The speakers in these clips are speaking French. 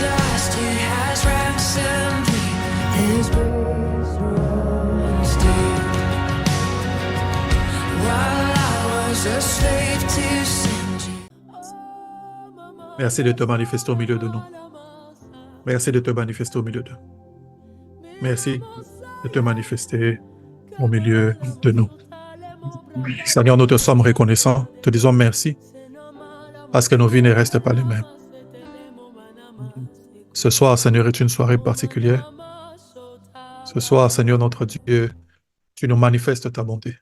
dust, He has ransomed me. His grace runs deep. While I was a slave to sin. Merci de te manifester au milieu de nous. Merci de te manifester au milieu de nous. Merci de te manifester au milieu de nous. Seigneur, nous te sommes reconnaissants. Te disons merci parce que nos vies ne restent pas les mêmes. Ce soir, Seigneur, est une soirée particulière. Ce soir, Seigneur, notre Dieu, tu nous manifestes ta bonté.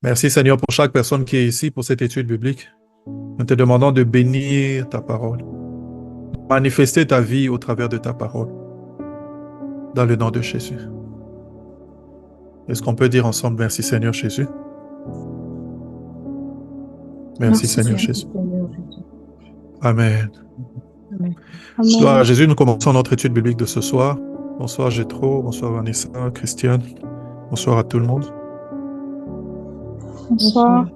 Merci, Seigneur, pour chaque personne qui est ici pour cette étude biblique. Nous te demandons de bénir ta parole, de manifester ta vie au travers de ta parole, dans le nom de Jésus. Est-ce qu'on peut dire ensemble, merci Seigneur Jésus? Merci Seigneur Jésus. Amen. Amen. Gloire à Jésus, nous commençons notre étude biblique de ce soir. Bonsoir Gétro, bonsoir Vanessa, Christiane, bonsoir à tout le monde. Bonsoir.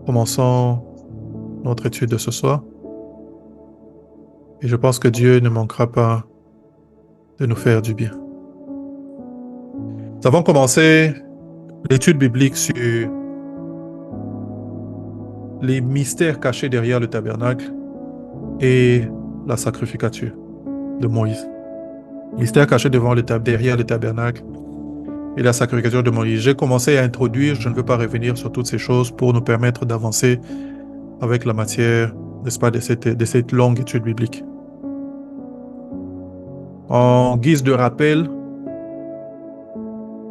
Commençons notre étude de ce soir. Et je pense que Dieu ne manquera pas de nous faire du bien. Nous avons commencé l'étude biblique sur les mystères cachés derrière le tabernacle et la sacrificature de Moïse. Mystères cachés derrière le tabernacle et la sacrificature de Moïse. J'ai commencé à introduire, je ne veux pas revenir sur toutes ces choses pour nous permettre d'avancer avec la matière, n'est-ce pas, de cette longue étude biblique. En guise de rappel,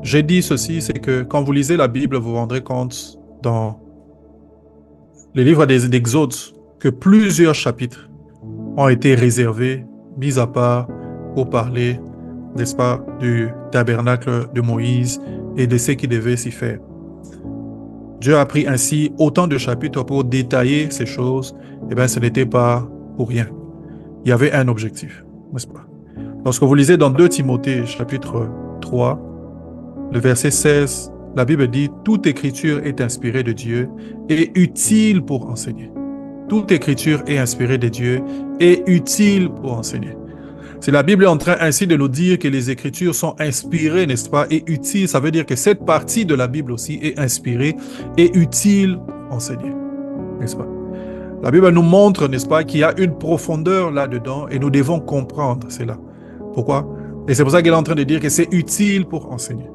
j'ai dit ceci, c'est que quand vous lisez la Bible, vous vous rendrez compte dans les livres d'Exode que plusieurs chapitres ont été réservés, mis à part pour parler, n'est-ce pas, du tabernacle de Moïse et de ce qui devait s'y faire. Dieu a pris ainsi autant de chapitres pour détailler ces choses. Eh bien, ce n'était pas pour rien. Il y avait un objectif, n'est-ce pas? Lorsque vous lisez dans 2 Timothée, chapitre 3, le verset 16, la Bible dit « Toute écriture est inspirée de Dieu et utile pour enseigner. » Toute écriture est inspirée de Dieu et utile pour enseigner. Si la Bible est en train ainsi de nous dire que les Écritures sont inspirées, n'est-ce pas, et utiles, ça veut dire que cette partie de la Bible aussi est inspirée et utile pour enseigner, n'est-ce pas? La Bible nous montre, n'est-ce pas, qu'il y a une profondeur là-dedans et nous devons comprendre cela. Pourquoi? Et c'est pour ça qu'elle est en train de dire que c'est utile pour enseigner.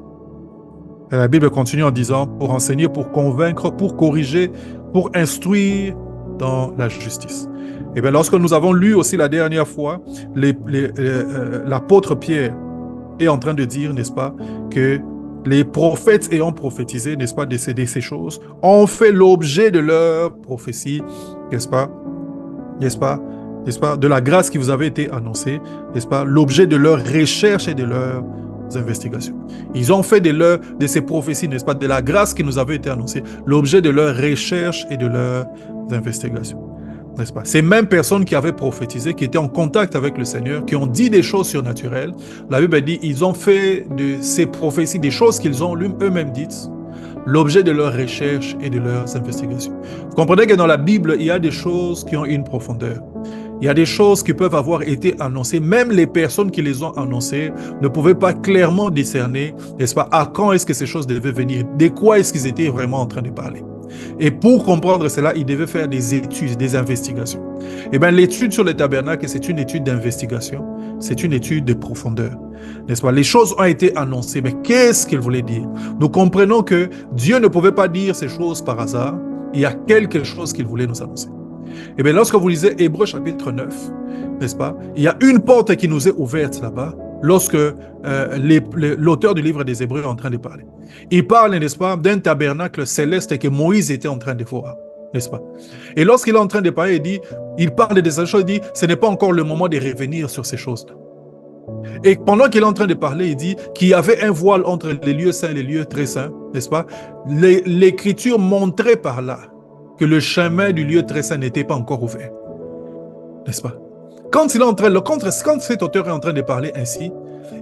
Et la Bible continue en disant pour enseigner, pour convaincre, pour corriger, pour instruire dans la justice. Et bien, lorsque nous avons lu aussi la dernière fois, l'apôtre Pierre est en train de dire, n'est-ce pas, que les prophètes ayant prophétisé, n'est-ce pas, de ces choses, ont fait l'objet de leur prophétie, n'est-ce pas, de la grâce qui vous avait été annoncée, n'est-ce pas, l'objet de leur recherche et de leurs investigations. Ils ont fait de ces prophéties, n'est-ce pas, de la grâce qui nous avait été annoncée, l'objet de leur recherche et de leurs investigations. N'est-ce pas? Ces mêmes personnes qui avaient prophétisé, qui étaient en contact avec le Seigneur, qui ont dit des choses surnaturelles, la Bible dit, ils ont fait de ces prophéties, des choses qu'ils ont eux-mêmes dites, l'objet de leurs recherches et de leurs investigations. Vous comprenez que dans la Bible, il y a des choses qui ont une profondeur. Il y a des choses qui peuvent avoir été annoncées. Même les personnes qui les ont annoncées ne pouvaient pas clairement discerner, n'est-ce pas, à quand est-ce que ces choses devaient venir, de quoi est-ce qu'ils étaient vraiment en train de parler. Et pour comprendre cela, ils devaient faire des études, des investigations. Et bien, l'étude sur le tabernacle, c'est une étude d'investigation, c'est une étude de profondeur, n'est-ce pas? Les choses ont été annoncées, mais qu'est-ce qu'ils voulaient dire? Nous comprenons que Dieu ne pouvait pas dire ces choses par hasard. Il y a quelque chose qu'il voulait nous annoncer. Et bien, lorsque vous lisez Hébreux chapitre 9, n'est-ce pas? Il y a une porte qui nous est ouverte là-bas, lorsque l'auteur du livre des Hébreux est en train de parler. Il parle, n'est-ce pas, d'un tabernacle céleste que Moïse était en train de voir, n'est-ce pas? Et lorsqu'il est en train de parler, il parle de ces choses, il dit, ce n'est pas encore le moment de revenir sur ces choses-là. Et pendant qu'il est en train de parler, il dit qu'il y avait un voile entre les lieux saints et les lieux très saints, n'est-ce pas? L'Écriture montrait par là que le chemin du lieu très saint n'était pas encore ouvert, n'est-ce pas? Quand cet auteur est en train de parler ainsi,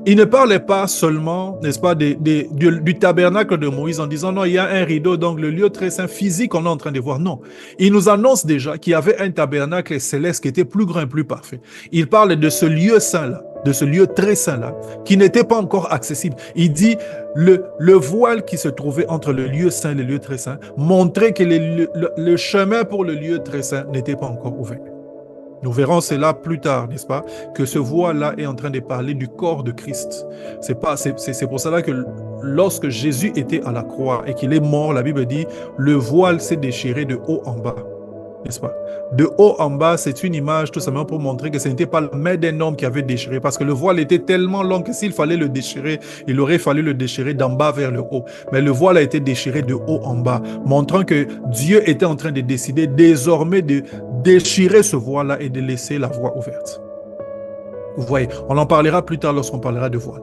Il ne parlait pas seulement, n'est-ce pas, du tabernacle de Moïse en disant non, il y a un rideau, donc le lieu très saint physique qu'on est en train de voir. Non, il nous annonce déjà qu'il y avait un tabernacle céleste qui était plus grand et plus parfait. Il parle de ce lieu saint-là, de ce lieu très saint-là, qui n'était pas encore accessible. Il dit le voile qui se trouvait entre le lieu saint et le lieu très saint montrait que le chemin pour le lieu très saint n'était pas encore ouvert. Nous verrons cela plus tard, n'est-ce pas? Que ce voile-là est en train de parler du corps de Christ. C'est pour cela que lorsque Jésus était à la croix et qu'il est mort, la Bible dit, le voile s'est déchiré de haut en bas. N'est-ce pas? De haut en bas, c'est une image tout simplement pour montrer que ce n'était pas la main d'un homme qui avait déchiré, parce que le voile était tellement long que s'il fallait le déchirer, il aurait fallu le déchirer d'en bas vers le haut. Mais le voile a été déchiré de haut en bas, montrant que Dieu était en train de décider désormais de déchirer ce voile-là et de laisser la voie ouverte. Vous voyez, on en parlera plus tard lorsqu'on parlera de voile.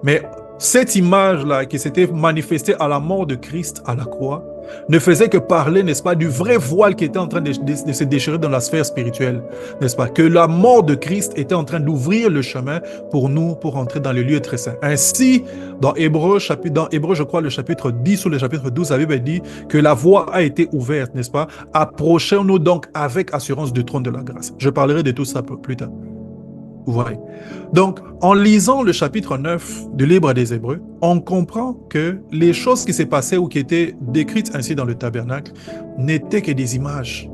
Mais cette image-là qui s'était manifestée à la mort de Christ à la croix ne faisait que parler, n'est-ce pas, du vrai voile qui était en train de se déchirer dans la sphère spirituelle, n'est-ce pas, que la mort de Christ était en train d'ouvrir le chemin pour nous, pour entrer dans le lieu très saint. Ainsi, dans Hébreux, je crois, le chapitre 10 ou le chapitre 12, la Bible dit que la voie a été ouverte, n'est-ce pas? Approchons-nous donc avec assurance du trône de la grâce. Je parlerai de tout ça plus tard. Vous voyez. Donc, en lisant le chapitre 9 du livre des Hébreux, on comprend que les choses qui s'est passées ou qui étaient décrites ainsi dans le tabernacle n'étaient que des images.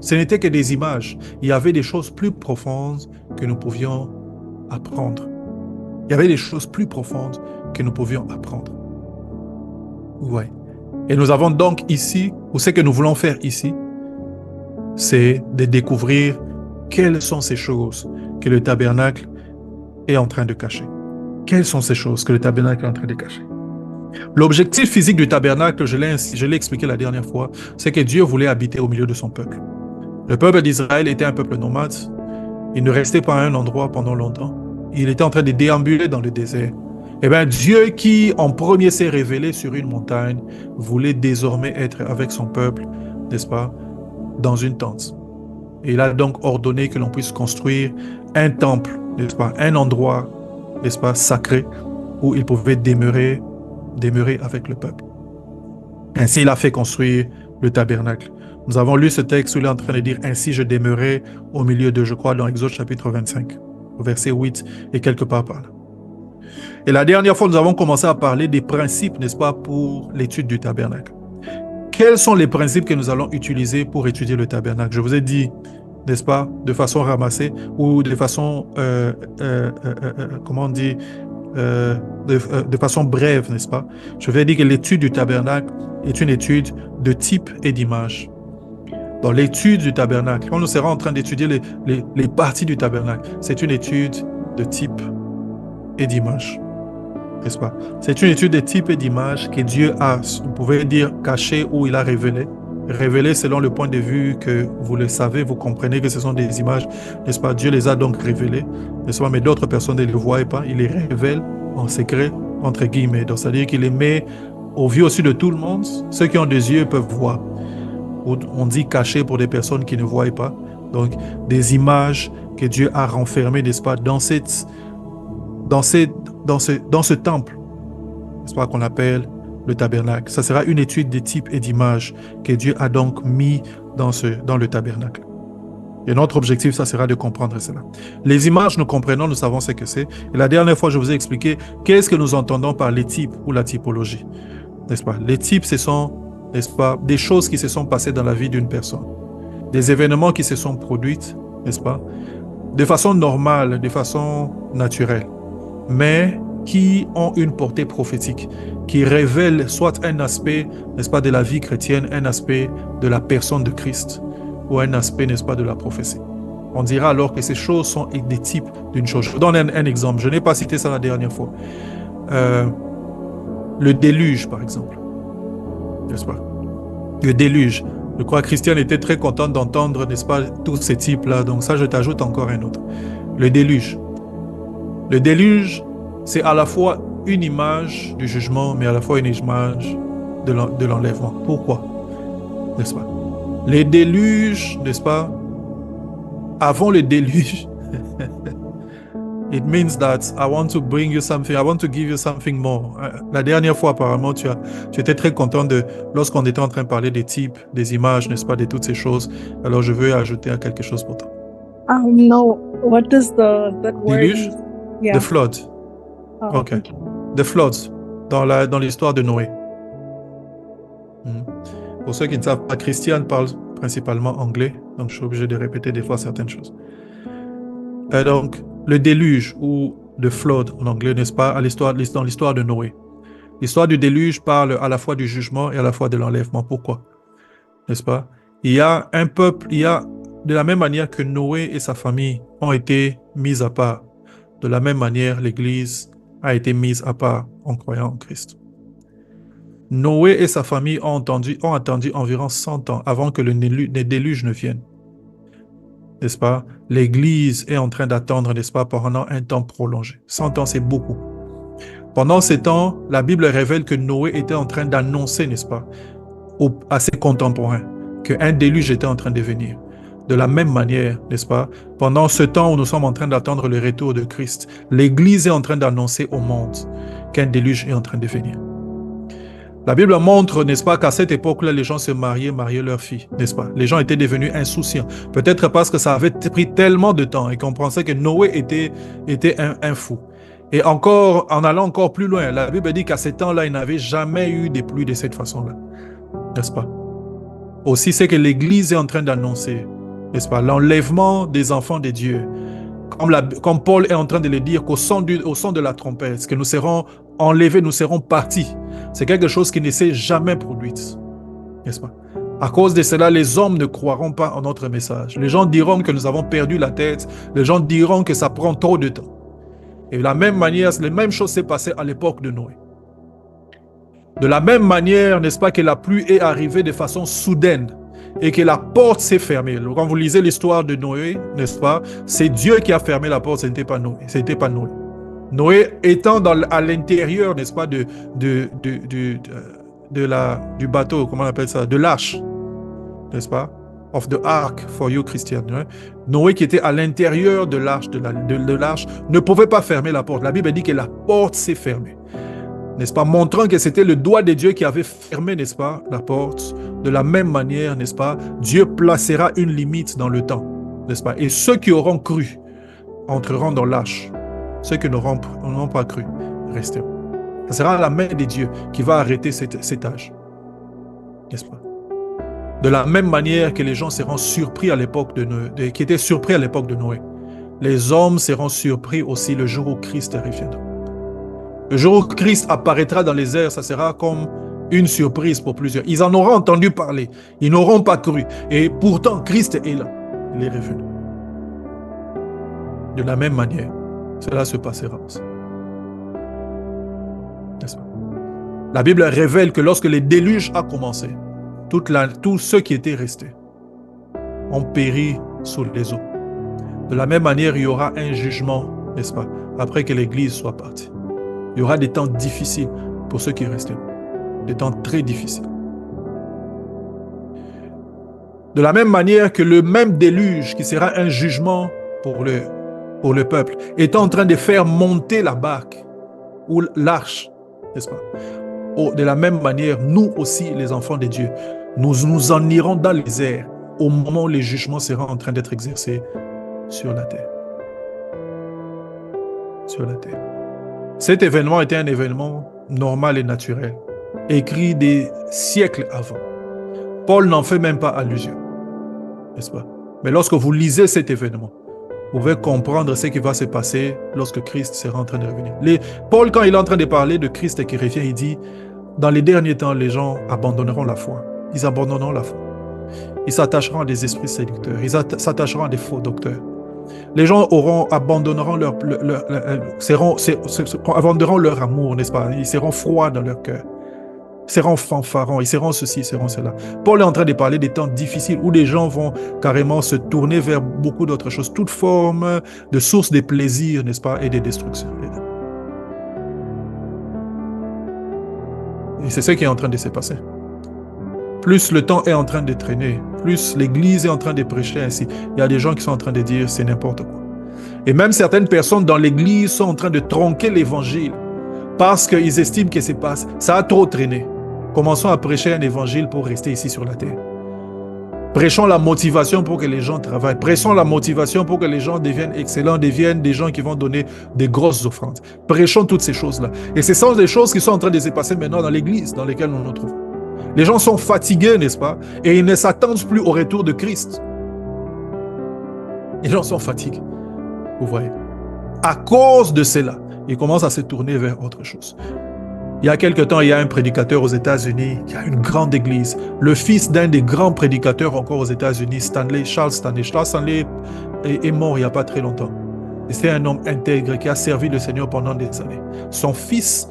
Ce n'étaient que des images. Il y avait des choses plus profondes que nous pouvions apprendre. Il y avait des choses plus profondes que nous pouvions apprendre. Vous voyez. Et nous avons donc ici, ou ce que nous voulons faire ici, c'est de découvrir quelles sont ces choses que le tabernacle est en train de cacher. Quelles sont ces choses que le tabernacle est en train de cacher? L'objectif physique du tabernacle, je l'ai expliqué la dernière fois, c'est que Dieu voulait habiter au milieu de son peuple. Le peuple d'Israël était un peuple nomade. Il ne restait pas à un endroit pendant longtemps. Il était en train de déambuler dans le désert. Eh bien, Dieu qui en premier s'est révélé sur une montagne, voulait désormais être avec son peuple, n'est-ce pas, dans une tente. Et il a donc ordonné que l'on puisse construire un temple, n'est-ce pas, un endroit, n'est-ce pas, sacré, où il pouvait demeurer avec le peuple. Ainsi, il a fait construire le tabernacle. Nous avons lu ce texte où il est en train de dire « Ainsi je demeurai au milieu de, je crois, dans Exode chapitre 25, verset 8 et quelque part par là. » Et la dernière fois, nous avons commencé à parler des principes, n'est-ce pas, pour l'étude du tabernacle. Quels sont les principes que nous allons utiliser pour étudier le tabernacle? Je vous ai dit, n'est-ce pas, de façon ramassée ou de façon, comment on dit, de façon brève, n'est-ce pas? Je vais dire que l'étude du tabernacle est une étude de type et d'image. Dans l'étude du tabernacle, quand nous serons en train d'étudier les parties du tabernacle, c'est une étude de type et d'image. N'est-ce pas? C'est une étude de type et d'image que Dieu a, vous pouvez dire, caché ou il a révélé. Révélé selon le point de vue que vous le savez, vous comprenez que ce sont des images, n'est-ce pas? Dieu les a donc révélées, n'est-ce pas? Mais d'autres personnes ne les voient pas. Il les révèle en secret, entre guillemets. Donc, c'est-à-dire qu'il les met au vu aussi de tout le monde. Ceux qui ont des yeux peuvent voir. On dit caché pour des personnes qui ne voient pas. Donc, des images que Dieu a renfermées, n'est-ce pas? Dans ce temple, n'est-ce pas, qu'on appelle le tabernacle. Ça sera une étude des types et d'images que Dieu a donc mis dans le tabernacle. Et notre objectif, ça sera de comprendre cela. Les images, nous comprenons, nous savons ce que c'est. Et la dernière fois, je vous ai expliqué qu'est-ce que nous entendons par les types ou la typologie. N'est-ce pas? Les types, ce sont, n'est-ce pas, des choses qui se sont passées dans la vie d'une personne. Des événements qui se sont produits, n'est-ce pas? De façon normale, de façon naturelle. Mais qui ont une portée prophétique, qui révèlent soit un aspect, n'est-ce pas, de la vie chrétienne, un aspect de la personne de Christ, ou un aspect, n'est-ce pas, de la prophétie. On dira alors que ces choses sont des types d'une chose. Je vous donne un exemple. Je n'ai pas cité ça la dernière fois. Le déluge, par exemple. N'est-ce pas? Le déluge. Je crois que Christiane était très contente d'entendre, n'est-ce pas, tous ces types-là. Donc ça, je t'ajoute encore un autre. Le déluge. Le déluge, c'est à la fois une image du jugement, mais à la fois une image de l'enlèvement. Pourquoi? N'est-ce pas? Les déluges, n'est-ce pas? Avant le déluge, It means that I want to bring you something, I want to give you something more. La dernière fois, apparemment, tu étais très content lorsqu'on était en train de parler des types, des images, n'est-ce pas, de toutes ces choses. Alors, je veux ajouter quelque chose pour toi. No. What is that word? Déluge? Yeah. The flood. Oh, Ok. thank you. The floods, dans l'histoire de Noé. Pour ceux qui ne savent pas, Christiane parle principalement anglais, donc je suis obligé de répéter des fois certaines choses. Donc, le déluge ou the flood en anglais, n'est-ce pas, dans l'histoire de Noé. L'histoire du déluge parle à la fois du jugement et à la fois de l'enlèvement. Pourquoi? N'est-ce pas? Il y a un peuple, de la même manière que Noé et sa famille ont été mis à part, de la même manière, l'Église a été mise à part en croyant en Christ. Noé et sa famille ont attendu environ 100 ans avant que le déluge ne vienne. N'est-ce pas? L'Église est en train d'attendre, n'est-ce pas, pendant un temps prolongé. 100 ans, c'est beaucoup. Pendant ces temps, la Bible révèle que Noé était en train d'annoncer, n'est-ce pas, à ses contemporains, qu'un déluge était en train de venir. De la même manière, n'est-ce pas, pendant ce temps où nous sommes en train d'attendre le retour de Christ, l'Église est en train d'annoncer au monde qu'un déluge est en train de venir. La Bible montre, n'est-ce pas, qu'à cette époque-là, les gens se mariaient leurs filles, n'est-ce pas? Les gens étaient devenus insouciants. Peut-être parce que ça avait pris tellement de temps et qu'on pensait que Noé était un fou. Et encore, en allant encore plus loin, la Bible dit qu'à ce temps-là, il n'avait jamais eu de pluie de cette façon-là, n'est-ce pas? Aussi, c'est que l'Église est en train d'annoncer, n'est-ce pas, l'enlèvement des enfants de Dieu. Comme Paul est en train de le dire, qu'au son de la trompette, que nous serons enlevés, nous serons partis. C'est quelque chose qui ne s'est jamais produit, n'est-ce pas? À cause de cela, les hommes ne croiront pas en notre message. Les gens diront que nous avons perdu la tête. Les gens diront que ça prend trop de temps. Et de la même manière, la même chose s'est passée à l'époque de Noé. De la même manière, n'est-ce pas, que la pluie est arrivée de façon soudaine et que la porte s'est fermée. Quand vous lisez l'histoire de Noé, n'est-ce pas, c'est Dieu qui a fermé la porte, ce n'était pas Noé. C'était pas Noé. Noé étant à l'intérieur, n'est-ce pas, du bateau, comment on appelle ça, de l'arche, n'est-ce pas, of the ark for you Christian. Hein? Noé qui était à l'intérieur de l'arche, de l'arche, ne pouvait pas fermer la porte. La Bible dit que la porte s'est fermée, n'est-ce pas, montrant que c'était le doigt de Dieu qui avait fermé, n'est-ce pas, la porte. De la même manière, n'est-ce pas, Dieu placera une limite dans le temps, n'est-ce pas, et ceux qui auront cru entreront dans l'arche. Ceux qui n'auront pas cru resteront. Ce sera la main de Dieu qui va arrêter cet âge, n'est-ce pas? De la même manière que les gens seront surpris à l'époque qui étaient surpris à l'époque de Noé, les hommes seront surpris aussi le jour où Christ reviendra. Le jour où Christ apparaîtra dans les airs, ça sera comme une surprise pour plusieurs. Ils en auront entendu parler, ils n'auront pas cru. Et pourtant, Christ est là, il est revenu. De la même manière, cela se passera aussi. N'est-ce pas? La Bible révèle que lorsque le déluge a commencé, tous ceux qui étaient restés ont péri sous les eaux. De la même manière, il y aura un jugement, n'est-ce pas, après que l'Église soit partie. Il y aura des temps difficiles pour ceux qui resteront. Des temps très difficiles. De la même manière que le même déluge qui sera un jugement pour le peuple est en train de faire monter la barque ou l'arche, n'est-ce pas? De la même manière, nous aussi, les enfants de Dieu, nous en irons dans les airs au moment où les jugements seront en train d'être exercés sur la terre. Sur la terre. Cet événement était un événement normal et naturel, écrit des siècles avant. Paul n'en fait même pas allusion, n'est-ce pas? Mais lorsque vous lisez cet événement, vous pouvez comprendre ce qui va se passer lorsque Christ sera en train de revenir. Paul, quand il est en train de parler de Christ qui revient, il dit, dans les derniers temps, les gens abandonneront la foi. Ils abandonneront la foi. Ils s'attacheront à des esprits séducteurs. Ils s'attacheront à des faux docteurs. Les gens abandonneront abandonneront leur amour, n'est-ce pas? Ils seront froids dans leur cœur. Ils seront fanfarons, ils seront ceci, ils seront cela. Paul est en train de parler des temps difficiles où les gens vont carrément se tourner vers beaucoup d'autres choses, toute forme de source de plaisir, n'est-ce pas, et de destruction. Et c'est ce qui est en train de se passer. Plus le temps est en train de traîner, plus l'Église est en train de prêcher ainsi. Il y a des gens qui sont en train de dire c'est n'importe quoi. Et même certaines personnes dans l'Église sont en train de tronquer l'Évangile parce qu'ils estiment que ça a trop traîné. Commençons à prêcher un Évangile pour rester ici sur la terre. Prêchons la motivation pour que les gens travaillent. Prêchons la motivation pour que les gens deviennent excellents, deviennent des gens qui vont donner des grosses offrandes. Prêchons toutes ces choses-là. Et ce sont des choses qui sont en train de se passer maintenant dans l'Église dans laquelle nous nous trouvons. Les gens sont fatigués, n'est-ce pas? Et ils ne s'attendent plus au retour de Christ. Les gens sont fatigués. Vous voyez? À cause de cela, ils commencent à se tourner vers autre chose. Il y a quelque temps, il y a un prédicateur aux États-Unis, il y a une grande église. Le fils d'un des grands prédicateurs encore aux États-Unis, Charles Stanley. Charles Stanley est mort il n'y a pas très longtemps. Et c'est un homme intègre qui a servi le Seigneur pendant des années. Son fils,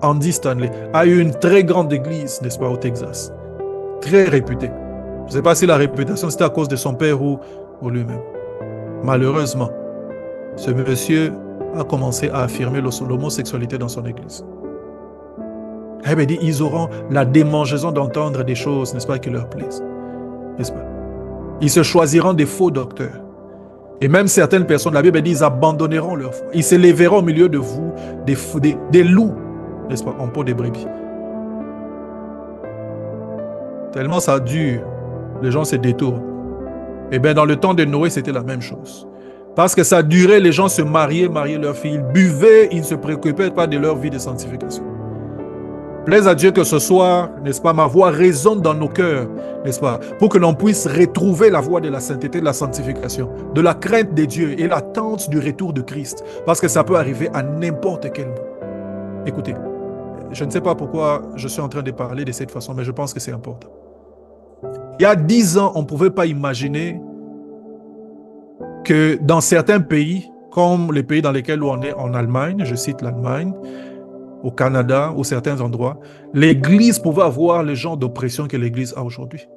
Andy Stanley, a eu une très grande église, n'est-ce pas, au Texas. Très réputée. Je ne sais pas si la réputation, c'était à cause de son père ou lui-même. Malheureusement, ce monsieur a commencé à affirmer l'homosexualité dans son église. Eh bien, ils auront la démangeaison d'entendre des choses, n'est-ce pas, qui leur plaisent. N'est-ce pas? Ils se choisiront des faux docteurs. Et même certaines personnes, la Bible dit, ils abandonneront leur foi. Ils s'élèveront au milieu de vous, des loups, n'est-ce pas, en peau de brebis. Tellement ça dure, les gens se détournent. Eh bien, dans le temps de Noé, c'était la même chose. Parce que ça durait, les gens se mariaient leurs filles, ils buvaient, ils ne se préoccupaient pas de leur vie de sanctification. Plaise à Dieu que ce soir, n'est-ce pas, ma voix résonne dans nos cœurs, n'est-ce pas, pour que l'on puisse retrouver la voie de la sainteté, de la sanctification, de la crainte de Dieu et l'attente du retour de Christ, parce que ça peut arriver à n'importe quel moment. Écoutez, je ne sais pas pourquoi je suis en train de parler de cette façon, mais je pense que c'est important. Il y a 10 ans, on ne pouvait pas imaginer que dans certains pays, comme les pays dans lesquels on est en Allemagne, je cite l'Allemagne, au Canada, ou certains endroits, l'Église pouvait avoir le genre d'oppression que l'Église a aujourd'hui.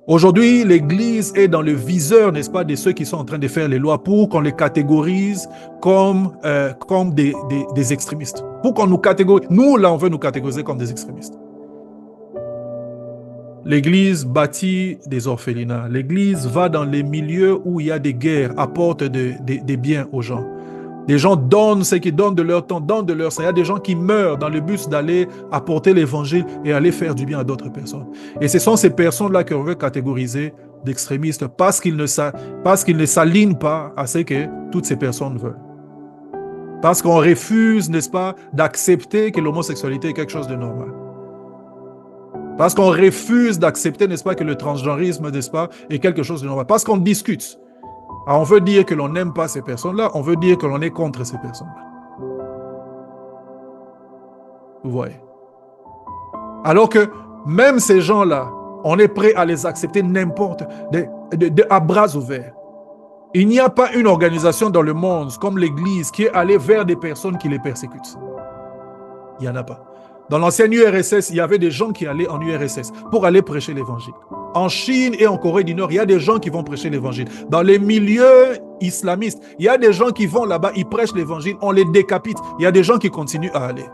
Aujourd'hui, l'Église est dans le viseur, n'est-ce pas, de ceux qui sont en train de faire les lois pour qu'on les catégorise comme des extrémistes. Pour qu'on nous catégorise. Nous, là, on veut nous catégoriser comme des extrémistes. L'Église bâtit des orphelinats. L'Église va dans les milieux où il y a des guerres, apporte des biens aux gens. Les gens donnent ce qu'ils donnent de leur temps, donnent de leur sang. Il y a des gens qui meurent dans le but d'aller apporter l'évangile et aller faire du bien à d'autres personnes. Et ce sont ces personnes-là qu'on veut catégoriser d'extrémistes parce qu'ils ne s'alignent pas à ce que toutes ces personnes veulent. Parce qu'on refuse, n'est-ce pas, d'accepter que l'homosexualité est quelque chose de normal. Parce qu'on refuse d'accepter, n'est-ce pas, que le transgenrisme, n'est-ce pas, est quelque chose de normal. Parce qu'on discute. Alors on veut dire que l'on n'aime pas ces personnes-là, on veut dire que l'on est contre ces personnes-là. Vous voyez? Alors que même ces gens-là, on est prêt à les accepter n'importe, à bras ouverts. Il n'y a pas une organisation dans le monde comme l'Église qui est allée vers des personnes qui les persécutent. Il n'y en a pas. Dans l'ancienne URSS, il y avait des gens qui allaient en URSS pour aller prêcher l'Évangile. En Chine et en Corée du Nord, il y a des gens qui vont prêcher l'Évangile. Dans les milieux islamistes, il y a des gens qui vont là-bas, ils prêchent l'Évangile, on les décapite. Il y a des gens qui continuent à aller.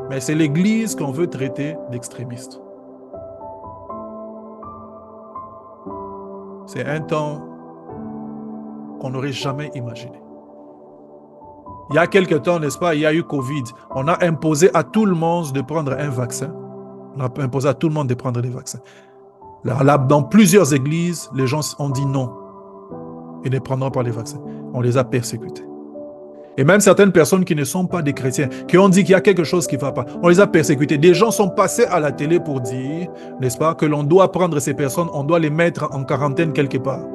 Mais c'est l'Église qu'on veut traiter d'extrémiste. C'est un temps qu'on n'aurait jamais imaginé. Il y a quelque temps, n'est-ce pas, il y a eu Covid. On a imposé à tout le monde de prendre un vaccin. On a imposé à tout le monde de prendre des vaccins. Là, dans plusieurs églises, les gens ont dit non. Ils ne prendront pas les vaccins. On les a persécutés. Et même certaines personnes qui ne sont pas des chrétiens, qui ont dit qu'il y a quelque chose qui ne va pas, on les a persécutés. Des gens sont passés à la télé pour dire, n'est-ce pas, que l'on doit prendre ces personnes, on doit les mettre en quarantaine quelque part.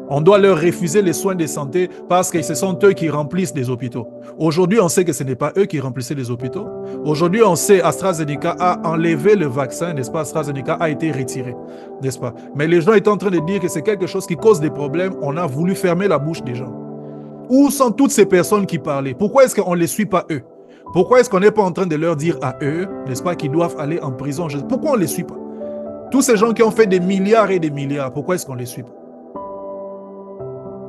On doit leur refuser les soins de santé parce que ce sont eux qui remplissent les hôpitaux. Aujourd'hui, on sait que ce n'est pas eux qui remplissaient les hôpitaux. Aujourd'hui, on sait AstraZeneca a enlevé le vaccin, n'est-ce pas, AstraZeneca a été retiré, n'est-ce pas. Mais les gens étaient en train de dire que c'est quelque chose qui cause des problèmes, on a voulu fermer la bouche des gens. Où sont toutes ces personnes qui parlaient? Pourquoi est-ce qu'on ne les suit pas eux? Pourquoi est-ce qu'on n'est pas en train de leur dire à eux, n'est-ce pas, qu'ils doivent aller en prison? Pourquoi on ne les suit pas? Tous ces gens qui ont fait des milliards et des milliards, pourquoi est-ce qu'on ne les suit pas?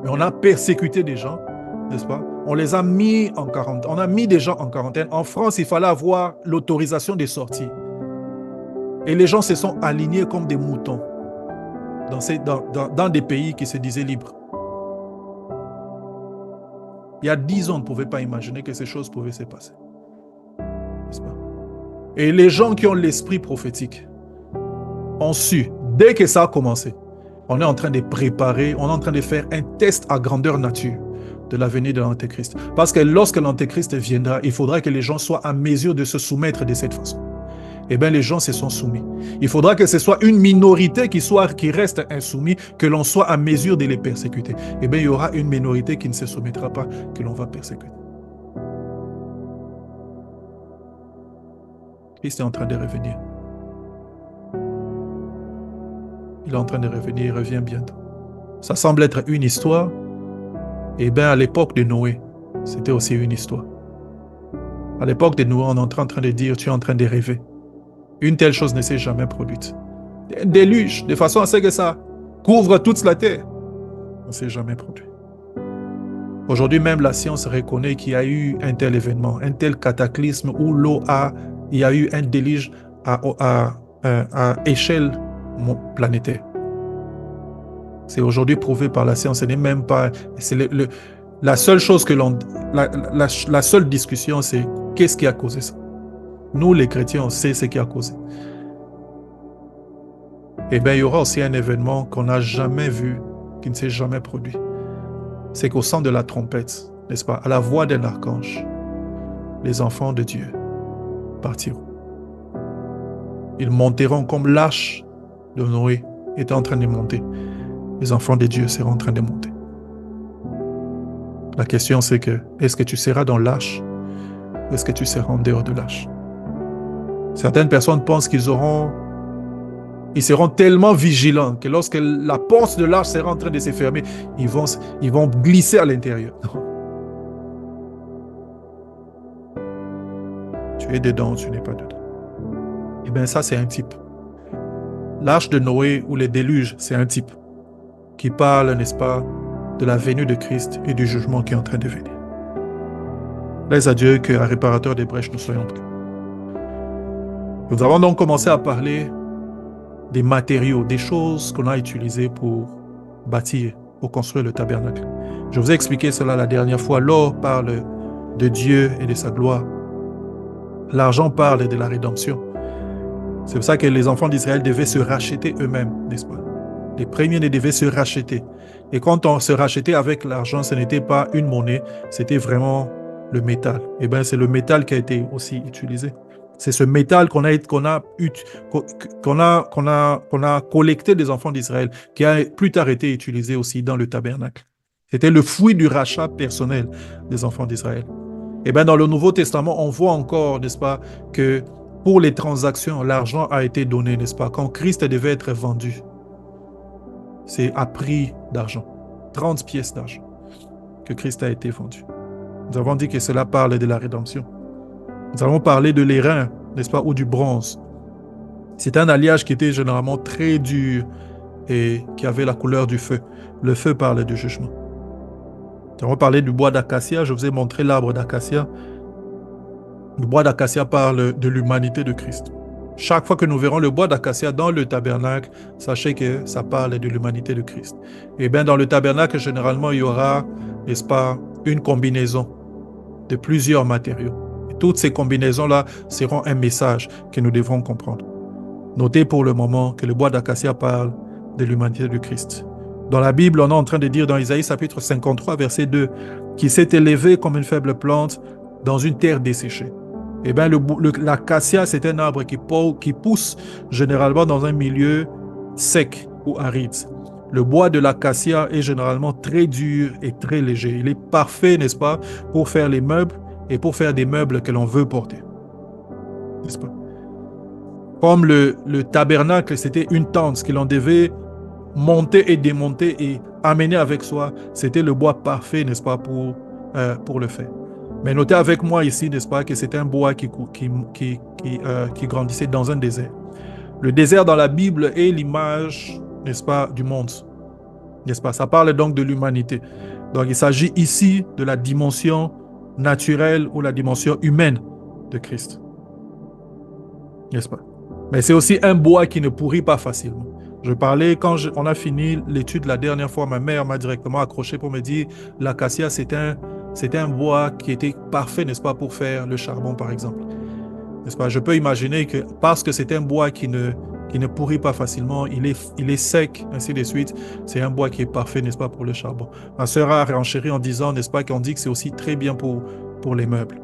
Mais on a persécuté des gens, n'est-ce pas? On les a mis en quarantaine. On a mis des gens en quarantaine. En France, il fallait avoir l'autorisation de sortie. Et les gens se sont alignés comme des moutons dans des pays qui se disaient libres. Il y a 10 ans, on ne pouvait pas imaginer que ces choses pouvaient se passer. N'est-ce pas? Et les gens qui ont l'esprit prophétique ont su, dès que ça a commencé, on est en train de préparer, on est en train de faire un test à grandeur nature de la venue de l'Antéchrist. Parce que lorsque l'Antéchrist viendra, il faudra que les gens soient en mesure de se soumettre de cette façon. Eh bien, les gens se sont soumis. Il faudra que ce soit une minorité qui reste insoumise, que l'on soit en mesure de les persécuter. Eh bien, il y aura une minorité qui ne se soumettra pas, que l'on va persécuter. Christ est en train de revenir. Il est en train de revenir, il revient bientôt. Ça semble être une histoire. Eh bien, à l'époque de Noé, c'était aussi une histoire. À l'époque de Noé, on est en train de dire, tu es en train de rêver. Une telle chose ne s'est jamais produite. Un déluge, de façon à ce que ça couvre toute la terre. Ça ne s'est jamais produit. Aujourd'hui, même la science reconnaît qu'il y a eu un tel événement, un tel cataclysme où il y a eu un déluge à échelle planétaire. C'est aujourd'hui prouvé par la science. Ce n'est même pas... la seule chose que la seule discussion, c'est qu'est-ce qui a causé ça. Nous, les chrétiens, on sait ce qui a causé. Eh bien, il y aura aussi un événement qu'on n'a jamais vu, qui ne s'est jamais produit. C'est qu'au son de la trompette, n'est-ce pas, à la voix d'un archange, les enfants de Dieu partiront. Ils monteront comme l'arche de Noé était en train de monter. Les enfants de Dieu seront en train de monter. La question, c'est que, est-ce que tu seras dans l'arche ou est-ce que tu seras en dehors de l'arche? Certaines personnes pensent ils seront tellement vigilants que lorsque la porte de l'arche sera en train de se fermer, ils vont glisser à l'intérieur. Non. Tu es dedans ou tu n'es pas dedans. Eh bien, ça, c'est un type. L'arche de Noé ou les déluges, c'est un type qui parle, n'est-ce pas, de la venue de Christ et du jugement qui est en train de venir. Laisse à Dieu qu'un réparateur des brèches nous soyons prêts. Nous avons donc commencé à parler des matériaux, des choses qu'on a utilisées pour bâtir, pour construire le tabernacle. Je vous ai expliqué cela la dernière fois. L'or parle de Dieu et de sa gloire. L'argent parle de la rédemption. C'est pour ça que les enfants d'Israël devaient se racheter eux-mêmes, n'est-ce pas? Les premiers devaient se racheter. Et quand on se rachetait avec l'argent, ce n'était pas une monnaie, c'était vraiment le métal. Eh bien, c'est le métal qui a été aussi utilisé. C'est ce métal qu'on a collecté des enfants d'Israël, qui a plus tard été utilisé aussi dans le tabernacle. C'était le fruit du rachat personnel des enfants d'Israël. Et bien, dans le Nouveau Testament, on voit encore, n'est-ce pas, que pour les transactions, l'argent a été donné, n'est-ce pas, quand Christ devait être vendu. C'est à prix d'argent, 30 pièces d'argent, que Christ a été vendu. Nous avons dit que cela parle de la rédemption. Nous avons parlé de l'airain, n'est-ce pas, ou du bronze. C'est un alliage qui était généralement très dur et qui avait la couleur du feu. Le feu parle du jugement. Nous avons parlé du bois d'acacia. Je vous ai montré l'arbre d'acacia. Le bois d'acacia parle de l'humanité de Christ. Chaque fois que nous verrons le bois d'acacia dans le tabernacle, sachez que ça parle de l'humanité de Christ. Et bien dans le tabernacle, généralement, il y aura, n'est-ce pas, une combinaison de plusieurs matériaux. Et toutes ces combinaisons-là seront un message que nous devrons comprendre. Notez pour le moment que le bois d'acacia parle de l'humanité de Christ. Dans la Bible, on est en train de dire dans Isaïe chapitre 53, verset 2, qui s'est élevé comme une faible plante dans une terre desséchée. Eh bien, l'acacia, c'est un arbre qui pousse généralement dans un milieu sec ou aride. Le bois de l'acacia est généralement très dur et très léger. Il est parfait, n'est-ce pas, pour faire les meubles et pour faire des meubles que l'on veut porter. N'est-ce pas? Comme le tabernacle, c'était une tente que l'on devait monter et démonter et amener avec soi. C'était le bois parfait, n'est-ce pas, pour le faire. Mais notez avec moi ici, n'est-ce pas, que c'est un bois qui grandissait dans un désert. Le désert dans la Bible est l'image, n'est-ce pas, du monde. N'est-ce pas? Ça parle donc de l'humanité. Donc il s'agit ici de la dimension naturelle ou la dimension humaine de Christ. N'est-ce pas? Mais c'est aussi un bois qui ne pourrit pas facilement. Je parlais, quand on a fini l'étude la dernière fois, ma mère m'a directement accroché pour me dire l'acacia, c'est c'était un bois qui était parfait, n'est-ce pas, pour faire le charbon, par exemple. N'est-ce pas? Je peux imaginer que parce que c'est un bois qui ne pourrit pas facilement, il est sec, ainsi de suite. C'est un bois qui est parfait, n'est-ce pas, pour le charbon. Ma sœur a renchéri en disant, n'est-ce pas, qu'on dit que c'est aussi très bien pour les meubles.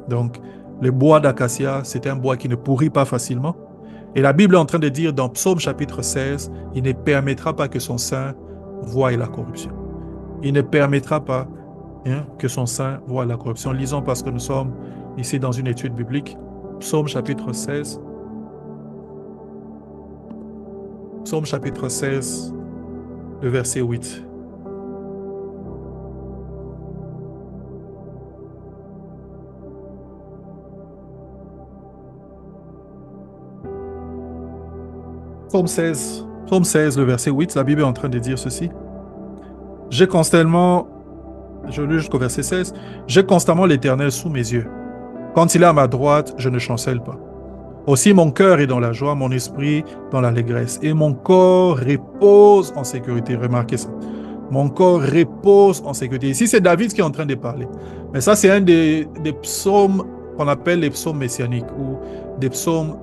Donc, le bois d'acacia, c'est un bois qui ne pourrit pas facilement. Et la Bible est en train de dire dans Psaume chapitre 16, il ne permettra pas que son sein voie la corruption. Il ne permettra pas que son sein voie la corruption. Lisons parce que nous sommes ici dans une étude biblique. Psaume chapitre 16. Psaume chapitre 16, le verset 8. Psaume 16, le verset 8, la Bible est en train de dire ceci. Je lis jusqu'au verset 16. J'ai constamment l'Éternel sous mes yeux. Quand il est à ma droite, je ne chancelle pas. Aussi mon cœur est dans la joie, mon esprit dans l'allégresse, et mon corps repose en sécurité. Remarquez ça. Mon corps repose en sécurité. Ici, c'est David qui est en train de parler. Mais ça, c'est un des psaumes qu'on appelle les psaumes messianiques ou des psaumes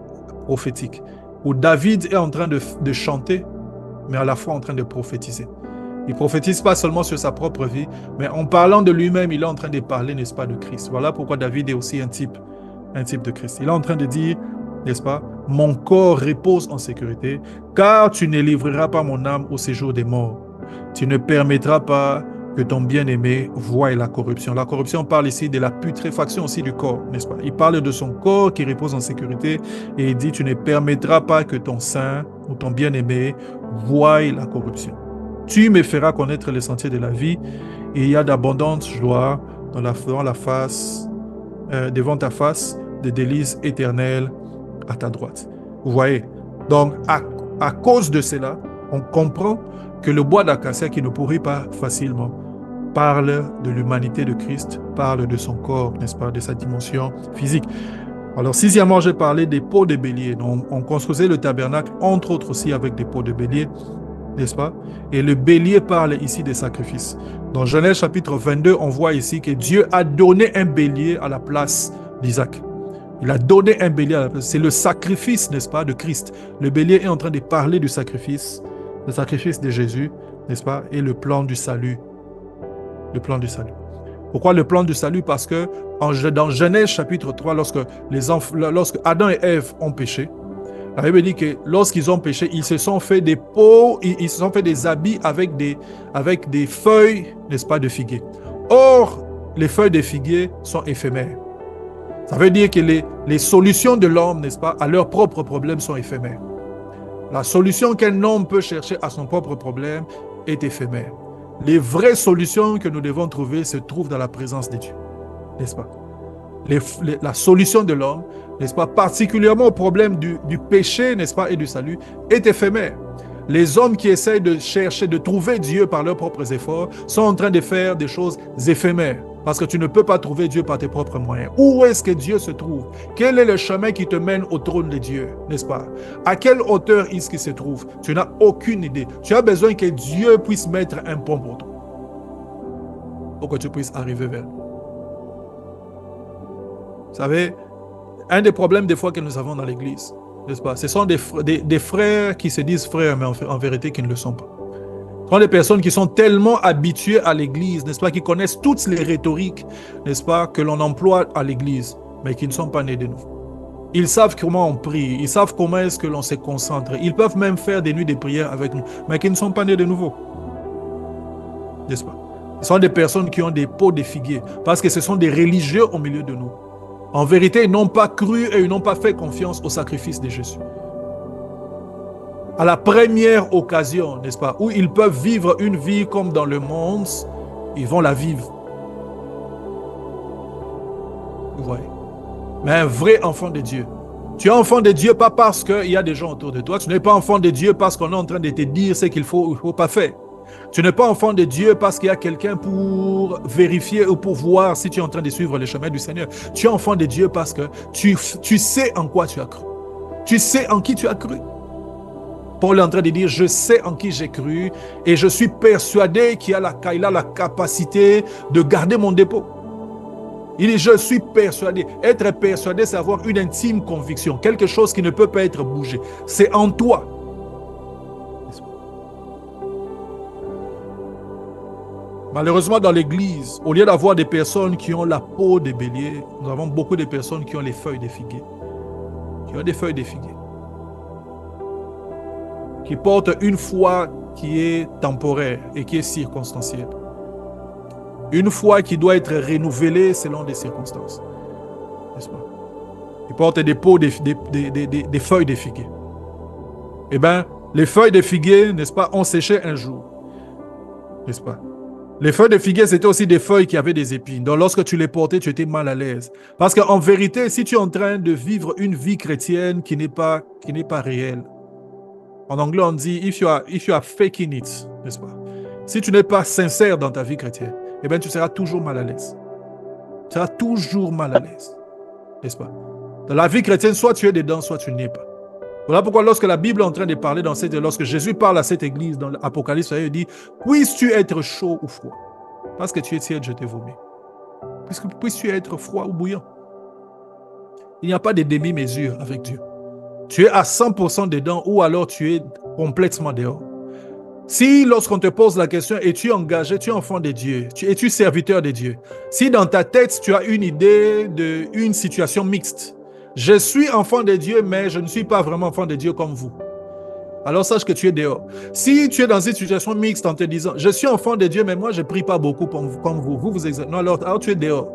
prophétiques, où David est en train de chanter, mais à la fois en train de prophétiser. Il ne prophétise pas seulement sur sa propre vie, mais en parlant de lui-même, il est en train de parler, n'est-ce pas, de Christ. Voilà pourquoi David est aussi un type de Christ. Il est en train de dire, n'est-ce pas, mon corps repose en sécurité, car tu ne livreras pas mon âme au séjour des morts. Tu ne permettras pas que ton bien-aimé voie la corruption. La corruption parle ici de la putréfaction aussi du corps, n'est-ce pas? Il parle de son corps qui repose en sécurité et il dit, tu ne permettras pas que ton saint ou ton bien-aimé voie la corruption. Tu me feras connaître les sentiers de la vie et il y a d'abondantes joies devant ta face, des délices éternelles à ta droite. Vous voyez? Donc, à cause de cela, on comprend que le bois d'acacia qui ne pourrit pas facilement parle de l'humanité de Christ, parle de son corps, n'est-ce pas, de sa dimension physique. Alors, sixièmement, j'ai parlé des peaux de bélier. Donc, on construisait le tabernacle, entre autres aussi avec des peaux de bélier, n'est-ce pas? Et le bélier parle ici des sacrifices. Dans Genèse chapitre 22, on voit ici que Dieu a donné un bélier à la place d'Isaac. Il a donné un bélier à la place. C'est le sacrifice, n'est-ce pas, de Christ. Le bélier est en train de parler du sacrifice de Jésus, n'est-ce pas, et le plan du salut. Le plan du salut. Pourquoi le plan du salut? Parce que dans Genèse chapitre 3, lorsque Adam et Ève ont péché, la Bible dit que lorsqu'ils ont péché, ils se sont fait des peaux, ils se sont fait des habits avec des feuilles, n'est-ce pas, de figuier. Or, les feuilles de figuier sont éphémères. Ça veut dire que les solutions de l'homme, n'est-ce pas, à leurs propres problèmes sont éphémères. La solution qu'un homme peut chercher à son propre problème est éphémère. Les vraies solutions que nous devons trouver se trouvent dans la présence de Dieu, n'est-ce pas? La solution de l'homme, n'est-ce pas, particulièrement au problème du péché, n'est-ce pas, et du salut, est éphémère. Les hommes qui essayent de chercher, de trouver Dieu par leurs propres efforts, sont en train de faire des choses éphémères. Parce que tu ne peux pas trouver Dieu par tes propres moyens. Où est-ce que Dieu se trouve? Quel est le chemin qui te mène au trône de Dieu, n'est-ce pas? À quelle hauteur est-ce qu'il se trouve? Tu n'as aucune idée. Tu as besoin que Dieu puisse mettre un pont pour toi, pour que tu puisses arriver vers lui. Vous savez, un des problèmes des fois que nous avons dans l'Église, n'est-ce pas? Ce sont des frères qui se disent frères, mais en vérité qui ne le sont pas. Ce sont des personnes qui sont tellement habituées à l'Église, n'est-ce pas, qui connaissent toutes les rhétoriques, n'est-ce pas, que l'on emploie à l'Église, mais qui ne sont pas nés de nouveau. Ils savent comment on prie, ils savent comment est-ce que l'on se concentre. Ils peuvent même faire des nuits de prière avec nous, mais qui ne sont pas nés de nouveau. N'est-ce pas? Ce sont des personnes qui ont des peaux de figuier, parce que ce sont des religieux au milieu de nous. En vérité, ils n'ont pas cru et ils n'ont pas fait confiance au sacrifice de Jésus. À la première occasion, n'est-ce pas, où ils peuvent vivre une vie comme dans le monde, ils vont la vivre. Vous voyez? Mais un vrai enfant de Dieu. Tu es enfant de Dieu pas parce qu'il y a des gens autour de toi. Tu n'es pas enfant de Dieu parce qu'on est en train de te dire ce qu'il faut ou il ne faut pas faire. Tu n'es pas enfant de Dieu parce qu'il y a quelqu'un pour vérifier ou pour voir si tu es en train de suivre le chemin du Seigneur. Tu es enfant de Dieu parce que tu sais en quoi tu as cru. Tu sais en qui tu as cru. Paul est en train de dire, je sais en qui j'ai cru et je suis persuadé qu'il a la capacité de garder mon dépôt. Il dit, je suis persuadé. Être persuadé, c'est avoir une intime conviction, quelque chose qui ne peut pas être bougé. C'est en toi. Malheureusement, dans l'Église, au lieu d'avoir des personnes qui ont la peau des béliers, nous avons beaucoup de personnes qui ont les feuilles des figuiers. Qui ont des feuilles des figuiers. Qui portent une foi qui est temporaire et qui est circonstancielle. Une foi qui doit être renouvelée selon des circonstances. N'est-ce pas? Ils portent des peaux, des feuilles de figuier. Eh bien, les feuilles de figuier, n'est-ce pas, ont séché un jour. N'est-ce pas? Les feuilles de figuier, c'était aussi des feuilles qui avaient des épines. Donc, lorsque tu les portais, tu étais mal à l'aise. Parce qu'en vérité, si tu es en train de vivre une vie chrétienne qui n'est pas réelle, en anglais, on dit if you are faking it, n'est-ce pas? Si tu n'es pas sincère dans ta vie chrétienne, eh bien, tu seras toujours mal à l'aise. Tu seras toujours mal à l'aise. N'est-ce pas? Dans la vie chrétienne, soit tu es dedans, soit tu n'es pas. Voilà pourquoi lorsque la Bible est en train de parler lorsque Jésus parle à cette église dans l'Apocalypse, il dit, puisses-tu être chaud ou froid? Parce que tu es tiède, je t'ai vomi. Puisses-tu être froid ou bouillant? Il n'y a pas de demi-mesure avec Dieu. Tu es à 100% dedans ou alors tu es complètement dehors. Si lorsqu'on te pose la question, es-tu engagé, tu es enfant de Dieu, es-tu serviteur de Dieu? Si dans ta tête, tu as une idée d'une situation mixte, je suis enfant de Dieu, mais je ne suis pas vraiment enfant de Dieu comme vous, alors sache que tu es dehors. Si tu es dans une situation mixte en te disant, je suis enfant de Dieu, mais moi je ne prie pas beaucoup comme vous exercez. Non, alors tu es dehors.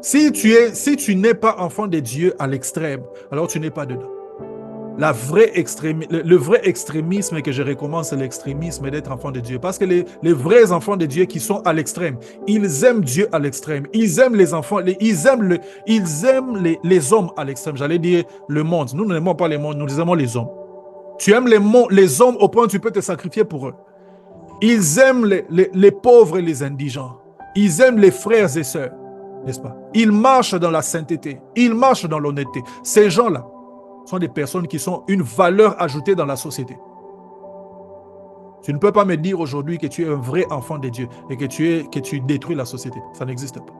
Si tu n'es pas enfant de Dieu à l'extrême, alors tu n'es pas dedans. Le vrai extrémisme que je recommande, c'est l'extrémisme d'être enfant de Dieu. Parce que les vrais enfants de Dieu qui sont à l'extrême, ils aiment Dieu à l'extrême. Ils aiment les enfants, ils aiment les hommes à l'extrême. J'allais dire le monde. Nous n'aimons pas les mondes, nous aimons les hommes. Tu aimes les hommes au point où tu peux te sacrifier pour eux. Ils aiment les pauvres et les indigents. Ils aiment les frères et sœurs, n'est-ce pas? Ils marchent dans la sainteté. Ils marchent dans l'honnêteté. Ces gens-là sont des personnes qui sont une valeur ajoutée dans la société. Tu ne peux pas me dire aujourd'hui que tu es un vrai enfant de Dieu et que tu détruis la société. Ça n'existe pas.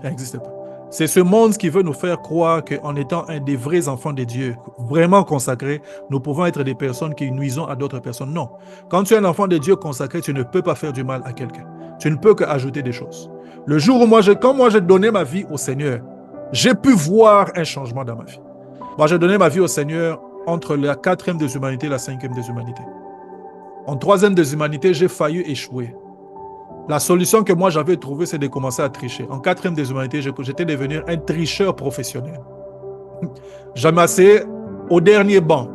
Ça n'existe pas. C'est ce monde qui veut nous faire croire qu'en étant un des vrais enfants de Dieu, vraiment consacrés, nous pouvons être des personnes qui nuisons à d'autres personnes. Non. Quand tu es un enfant de Dieu consacré, tu ne peux pas faire du mal à quelqu'un. Tu ne peux qu'ajouter des choses. Le jour où quand j'ai donné ma vie au Seigneur, j'ai pu voir un changement dans ma vie. Moi, j'ai donné ma vie au Seigneur entre la 4e des humanités et la 5e des humanités. En 3e des humanités, j'ai failli échouer. La solution que moi j'avais trouvée, c'est de commencer à tricher. En 4e des humanités, j'étais devenu un tricheur professionnel. Je m'asseyais au dernier banc.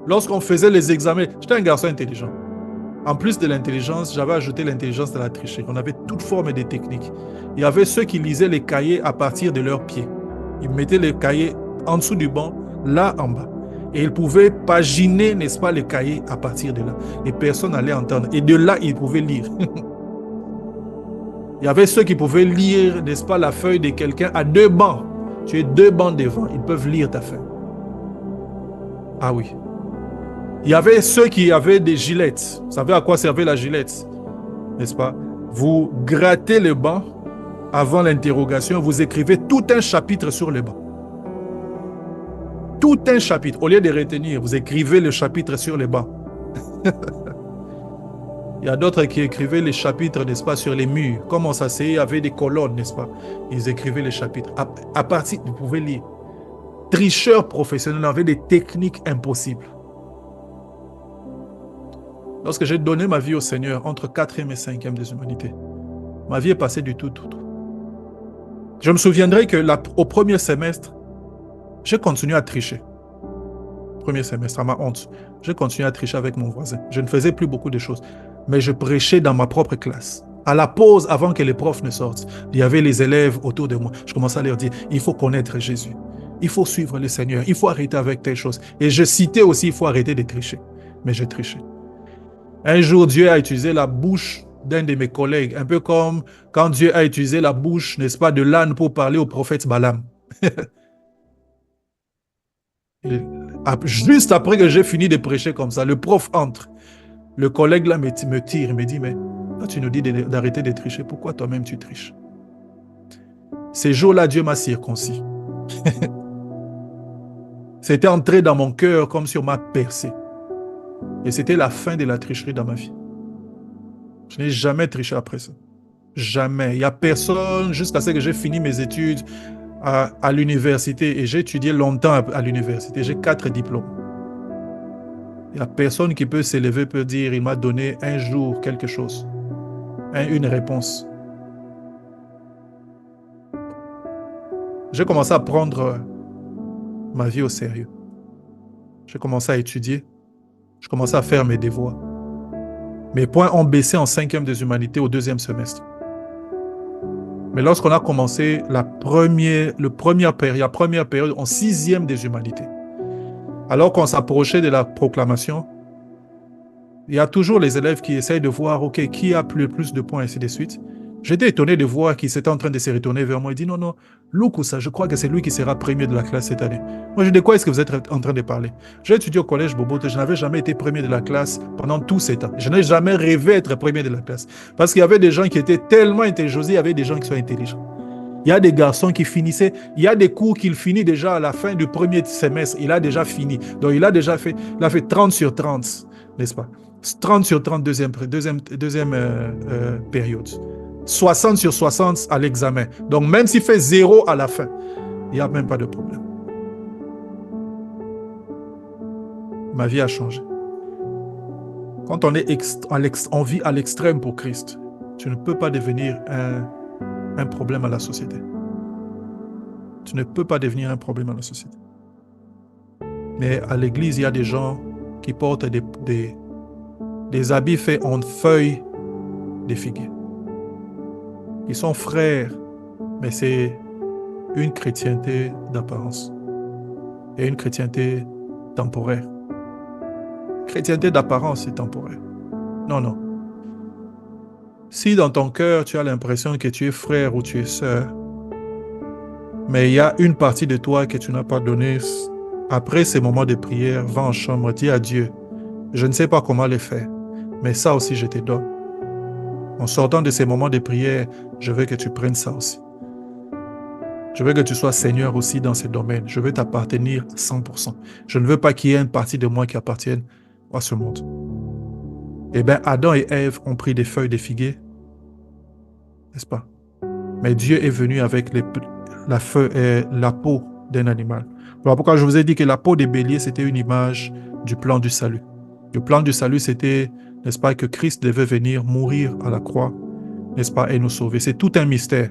Lorsqu'on faisait les examens, j'étais un garçon intelligent. En plus de l'intelligence, j'avais ajouté l'intelligence de la tricherie. On avait toute forme de techniques. Il y avait ceux qui lisaient les cahiers à partir de leurs pieds. Ils mettaient les cahiers en dessous du banc, là en bas. Et ils pouvaient paginer, n'est-ce pas, les cahiers à partir de là. Et personne n'allait entendre. Et de là, ils pouvaient lire. Il y avait ceux qui pouvaient lire, n'est-ce pas, la feuille de quelqu'un à 2 bancs. Tu es 2 bancs devant, ils peuvent lire ta feuille. Ah oui. Il y avait ceux qui avaient des gilettes. Vous savez à quoi servait la gilette? N'est-ce pas? Vous grattez le banc avant l'interrogation, vous écrivez tout un chapitre sur le banc. Tout un chapitre. Au lieu de retenir, vous écrivez le chapitre sur le banc. Il y a d'autres qui écrivaient les chapitres, n'est-ce pas, sur les murs. Comme on s'asseyait avec des colonnes, n'est-ce pas? Ils écrivaient les chapitres. À partir, vous pouvez lire. Tricheurs professionnels avaient des techniques impossibles. Lorsque j'ai donné ma vie au Seigneur, entre 4e et 5e des humanités, ma vie est passée du tout. Je me souviendrai que au premier semestre, j'ai continué à tricher. Premier semestre, à ma honte, j'ai continué à tricher avec mon voisin. Je ne faisais plus beaucoup de choses, mais je prêchais dans ma propre classe. À la pause, avant que les profs ne sortent, il y avait les élèves autour de moi. Je commençais à leur dire, il faut connaître Jésus. Il faut suivre le Seigneur. Il faut arrêter avec telle chose. Et je citais aussi, il faut arrêter de tricher. Mais je trichais. Un jour, Dieu a utilisé la bouche d'un de mes collègues, un peu comme quand Dieu a utilisé la bouche, n'est-ce pas, de l'âne pour parler au prophète Balaam. Juste après que j'ai fini de prêcher comme ça, le prof entre. Le collègue là me tire, il me dit, mais là, tu nous dis d'arrêter de tricher. Pourquoi toi-même tu triches? Ces jours-là, Dieu m'a circoncis. C'était entré dans mon cœur comme si on m'a percé. Et c'était la fin de la tricherie dans ma vie. Je n'ai jamais triché après ça. Jamais. Il n'y a personne, jusqu'à ce que j'ai fini mes études à l'université, et j'ai étudié longtemps à l'université. J'ai 4 diplômes. Il n'y a personne qui peut s'élever, peut dire, il m'a donné un jour quelque chose, une réponse. J'ai commencé à prendre ma vie au sérieux. J'ai commencé à étudier. Je commençais à faire mes devoirs. Mes points ont baissé en 5e des humanités au 2e semestre. Mais lorsqu'on a commencé la première période en 6e des humanités, alors qu'on s'approchait de la proclamation, il y a toujours les élèves qui essayent de voir, OK, qui a le plus de points, et ainsi de suite. J'étais étonné de voir qu'ils étaient en train de se retourner vers moi et dire, non, Lukusa, je crois que c'est lui qui sera premier de la classe cette année. Moi, je dis, de quoi est-ce que vous êtes en train de parler? J'ai étudié au collège Bobote, je n'avais jamais été premier de la classe pendant tous ces temps. Je n'ai jamais rêvé d'être premier de la classe. Parce qu'il y avait des gens qui étaient tellement intelligents, il y avait des gens qui sont intelligents. Il y a des garçons qui finissaient, il y a des cours qu'il finit déjà à la fin du premier semestre, il a déjà fini. Donc, il a fait 30 sur 30, n'est-ce pas? 30 sur 30, deuxième période. 60 sur 60 à l'examen. Donc, même s'il fait 0 à la fin, il n'y a même pas de problème. Ma vie a changé. Quand on vit à l'extrême pour Christ, tu ne peux pas devenir un problème à la société. Tu ne peux pas devenir un problème à la société. Mais à l'église, il y a des gens qui portent des habits faits en feuilles de figuier. Ils sont frères, mais c'est une chrétienté d'apparence et une chrétienté temporaire. Chrétienté d'apparence et temporaire. Non. Si dans ton cœur, tu as l'impression que tu es frère ou tu es sœur, mais il y a une partie de toi que tu n'as pas donnée, après ces moments de prière, va en chambre, dis à Dieu, je ne sais pas comment le faire, mais ça aussi je te donne. En sortant de ces moments de prière, je veux que tu prennes ça aussi. Je veux que tu sois Seigneur aussi dans ce domaine. Je veux t'appartenir 100%. Je ne veux pas qu'il y ait une partie de moi qui appartienne à ce monde. Eh bien, Adam et Ève ont pris des feuilles de figuier, n'est-ce pas? Mais Dieu est venu avec la peau d'un animal. Voilà pourquoi je vous ai dit que la peau des béliers, c'était une image du plan du salut. Le plan du salut, c'était, n'est-ce pas, que Christ devait venir mourir à la croix, n'est-ce pas, et nous sauver. C'est tout un mystère.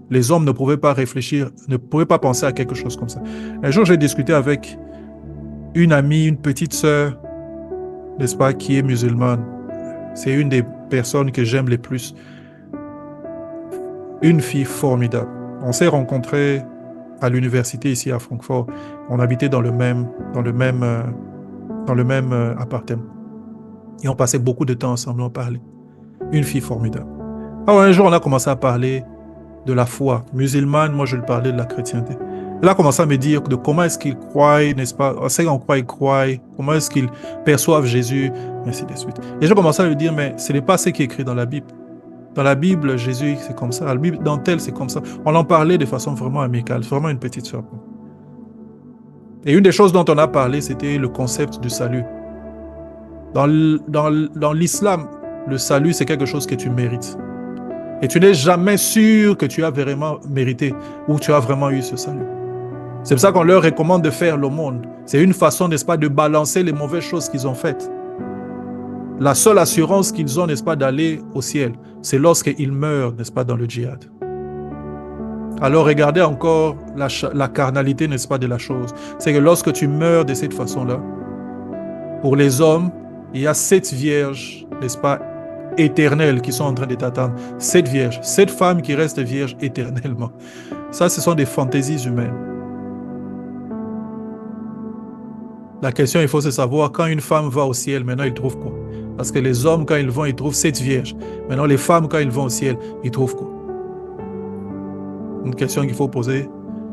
Les hommes ne pouvaient pas réfléchir, ne pouvaient pas penser à quelque chose comme ça. Un jour, j'ai discuté avec une amie, une petite sœur, n'est-ce pas, qui est musulmane. C'est une des personnes que j'aime le plus. Une fille formidable. On s'est rencontrés à l'université ici à Francfort. On habitait dans le même appartement. Et on passait beaucoup de temps ensemble, on parlait. Une fille formidable. Alors un jour, on a commencé à parler de la foi musulmane. Moi, je lui parlais de la chrétienté. Elle a commencé à me dire de comment est-ce qu'ils croient, n'est-ce pas? On sait en quoi ils croient, comment est-ce qu'ils perçoivent Jésus, et ainsi de suite. Et j'ai commencé à lui dire, mais ce n'est pas ce qui est écrit dans la Bible. Dans la Bible, Jésus, c'est comme ça. La Bible, dans tel, c'est comme ça. On en parlait de façon vraiment amicale, vraiment une petite sœur. Et une des choses dont on a parlé, c'était le concept du salut. Dans l'islam, le salut, c'est quelque chose que tu mérites. Et tu n'es jamais sûr que tu as vraiment mérité ou tu as vraiment eu ce salut. C'est pour ça qu'on leur recommande de faire l'aumône. C'est une façon, n'est-ce pas, de balancer les mauvaises choses qu'ils ont faites. La seule assurance qu'ils ont, n'est-ce pas, d'aller au ciel, c'est lorsqu'ils meurent, n'est-ce pas, dans le djihad. Alors regardez encore la carnalité, n'est-ce pas, de la chose. C'est que lorsque tu meurs de cette façon-là, pour les hommes, il y a 7 vierges, n'est-ce pas, éternelles qui sont en train de t'attendre. 7 vierges, 7 femmes qui restent vierges éternellement. Ça, ce sont des fantaisies humaines. La question, il faut se savoir, quand une femme va au ciel, maintenant, ils trouvent quoi? Parce que les hommes, quand ils vont, ils trouvent 7 vierges. Maintenant, les femmes, quand ils vont au ciel, ils trouvent quoi? Une question qu'il faut poser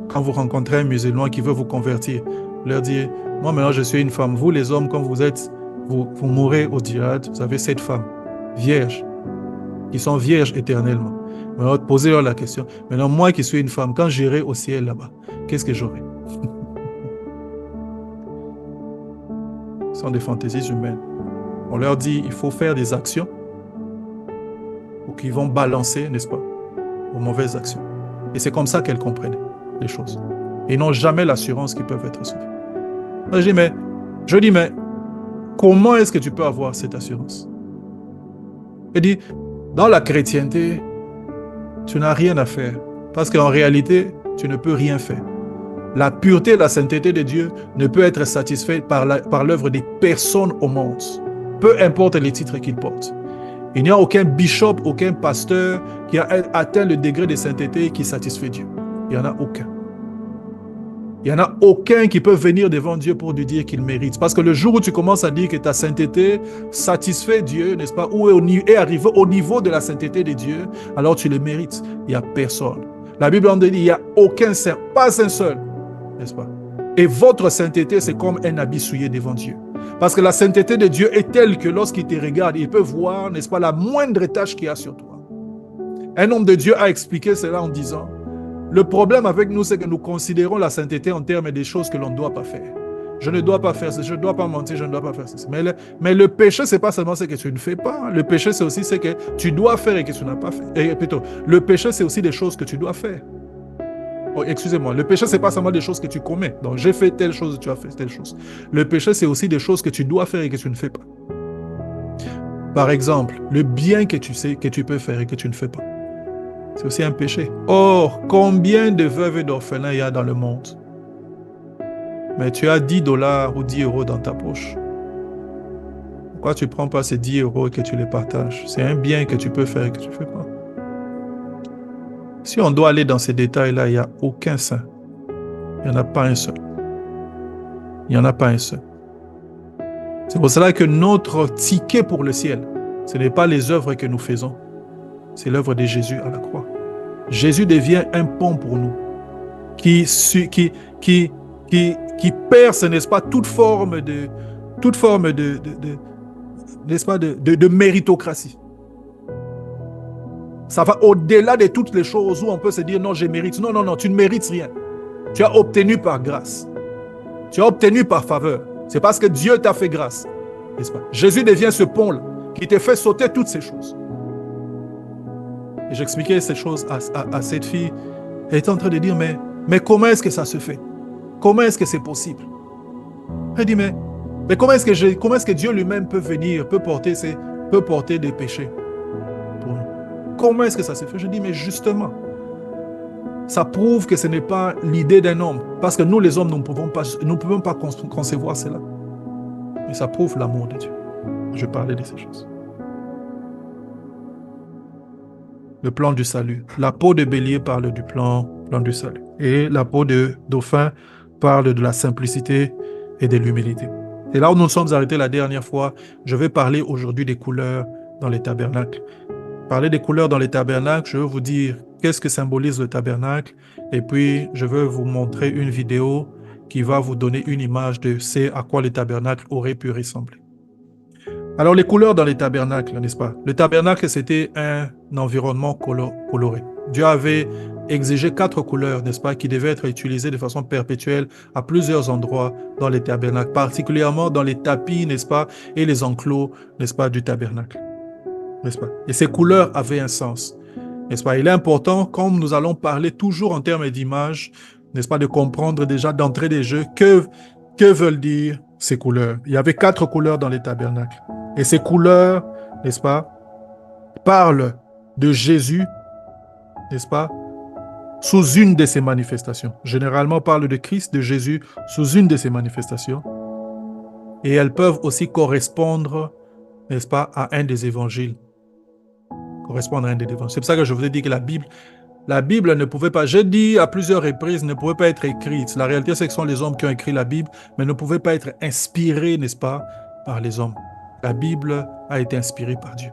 quand vous rencontrez un musulman qui veut vous convertir. leur dire, moi maintenant je suis une femme, vous les hommes, quand vous êtes, vous mourrez au djihad, vous avez 7 femmes, vierges, qui sont vierges éternellement. Maintenant, posez-leur la question, maintenant moi qui suis une femme, quand j'irai au ciel là-bas, qu'est-ce que j'aurai? Ce sont des fantaisies humaines. On leur dit, il faut faire des actions ou qu'ils vont balancer, n'est-ce pas, aux mauvaises actions. Et c'est comme ça qu'elles comprennent les choses. Et ils n'ont jamais l'assurance qu'ils peuvent être sauvés. Je dis, mais comment est-ce que tu peux avoir cette assurance? Je dis, dans la chrétienté, tu n'as rien à faire. Parce qu'en réalité, tu ne peux rien faire. La pureté et la sainteté de Dieu ne peut être satisfaite par l'œuvre des personnes au monde. Peu importe les titres qu'ils portent. Il n'y a aucun bishop, aucun pasteur qui a atteint le degré de sainteté qui satisfait Dieu. Il n'y en a aucun. Il n'y en a aucun qui peut venir devant Dieu pour lui dire qu'il mérite. Parce que le jour où tu commences à dire que ta sainteté satisfait Dieu, n'est-ce pas, ou est arrivé au niveau de la sainteté de Dieu, alors tu le mérites. Il n'y a personne. La Bible en dit, il n'y a aucun saint, pas un seul, n'est-ce pas? Et votre sainteté, c'est comme un habit souillé devant Dieu. Parce que la sainteté de Dieu est telle que lorsqu'il te regarde, il peut voir, n'est-ce pas, la moindre tâche qu'il y a sur toi. Un homme de Dieu a expliqué cela en disant, le problème avec nous, c'est que nous considérons la sainteté en termes des choses que l'on ne doit pas faire. Je ne dois pas faire ça, je ne dois pas mentir, je ne dois pas faire ça. Mais le péché, ce n'est pas seulement ce que tu ne fais pas. Le péché, c'est aussi ce que tu dois faire et que tu n'as pas fait. Et plutôt, le péché, c'est aussi des choses que tu dois faire. Oh, excusez-moi, le péché, ce n'est pas seulement des choses que tu commets. Donc, j'ai fait telle chose, tu as fait telle chose. Le péché, c'est aussi des choses que tu dois faire et que tu ne fais pas. Par exemple, le bien que tu sais que tu peux faire et que tu ne fais pas. C'est aussi un péché. Or, combien de veuves et d'orphelins il y a dans le monde? Mais tu as 10 dollars ou 10 euros dans ta poche. Pourquoi tu ne prends pas ces 10 euros et que tu les partages? C'est un bien que tu peux faire et que tu ne fais pas. Si on doit aller dans ces détails-là, il n'y a aucun saint. Il n'y en a pas un seul. Il n'y en a pas un seul. C'est pour cela que notre ticket pour le ciel, ce n'est pas les œuvres que nous faisons. C'est l'œuvre de Jésus à la croix. Jésus devient un pont pour nous qui perce, n'est-ce pas, toute forme n'est-ce pas, de méritocratie. Ça va au-delà de toutes les choses où on peut se dire non, je mérite. Non, non, non, tu ne mérites rien. Tu as obtenu par grâce. Tu as obtenu par faveur. C'est parce que Dieu t'a fait grâce. N'est-ce pas? Jésus devient ce pont-là qui te fait sauter toutes ces choses. Et j'expliquais ces choses à cette fille. Elle était en train de dire, mais comment est-ce que ça se fait? Comment est-ce que c'est possible? Elle dit, mais comment est-ce que Dieu lui-même peut venir, peut porter des péchés pour nous? Comment est-ce que ça se fait? Je dis, mais justement, ça prouve que ce n'est pas l'idée d'un homme. Parce que nous, les hommes, nous ne pouvons pas concevoir cela. Mais ça prouve l'amour de Dieu. Je parlais de ces choses. Le plan du salut. La peau de bélier parle du plan du salut. Et la peau de dauphin parle de la simplicité et de l'humilité. Et là où nous nous sommes arrêtés la dernière fois, je vais parler aujourd'hui des couleurs dans les tabernacles. Parler des couleurs dans les tabernacles, je veux vous dire qu'est-ce que symbolise le tabernacle. Et puis, je veux vous montrer une vidéo qui va vous donner une image de ce à quoi le tabernacle aurait pu ressembler. Alors, les couleurs dans les tabernacles, n'est-ce pas? Le tabernacle, c'était un environnement coloré. Dieu avait exigé 4 couleurs, n'est-ce pas, qui devaient être utilisées de façon perpétuelle à plusieurs endroits dans les tabernacles, particulièrement dans les tapis, n'est-ce pas, et les enclos, n'est-ce pas, du tabernacle. N'est-ce pas? Et ces couleurs avaient un sens, n'est-ce pas? Il est important, comme nous allons parler toujours en termes d'image, n'est-ce pas, de comprendre déjà d'entrée des jeux que veulent dire ces couleurs. Il y avait 4 couleurs dans les tabernacles. Et ces couleurs, n'est-ce pas, parlent de Jésus, n'est-ce pas, sous une de ses manifestations. Généralement, parle de Christ, de Jésus, sous une de ses manifestations. Et elles peuvent aussi correspondre, n'est-ce pas, à un des évangiles. Correspondre à un des évangiles. C'est pour ça que je vous ai dit que la Bible ne pouvait pas, j'ai dit à plusieurs reprises, ne pouvait pas être écrite. La réalité, c'est que ce sont les hommes qui ont écrit la Bible, mais ne pouvait pas être inspirée, n'est-ce pas, par les hommes. La Bible a été inspirée par Dieu.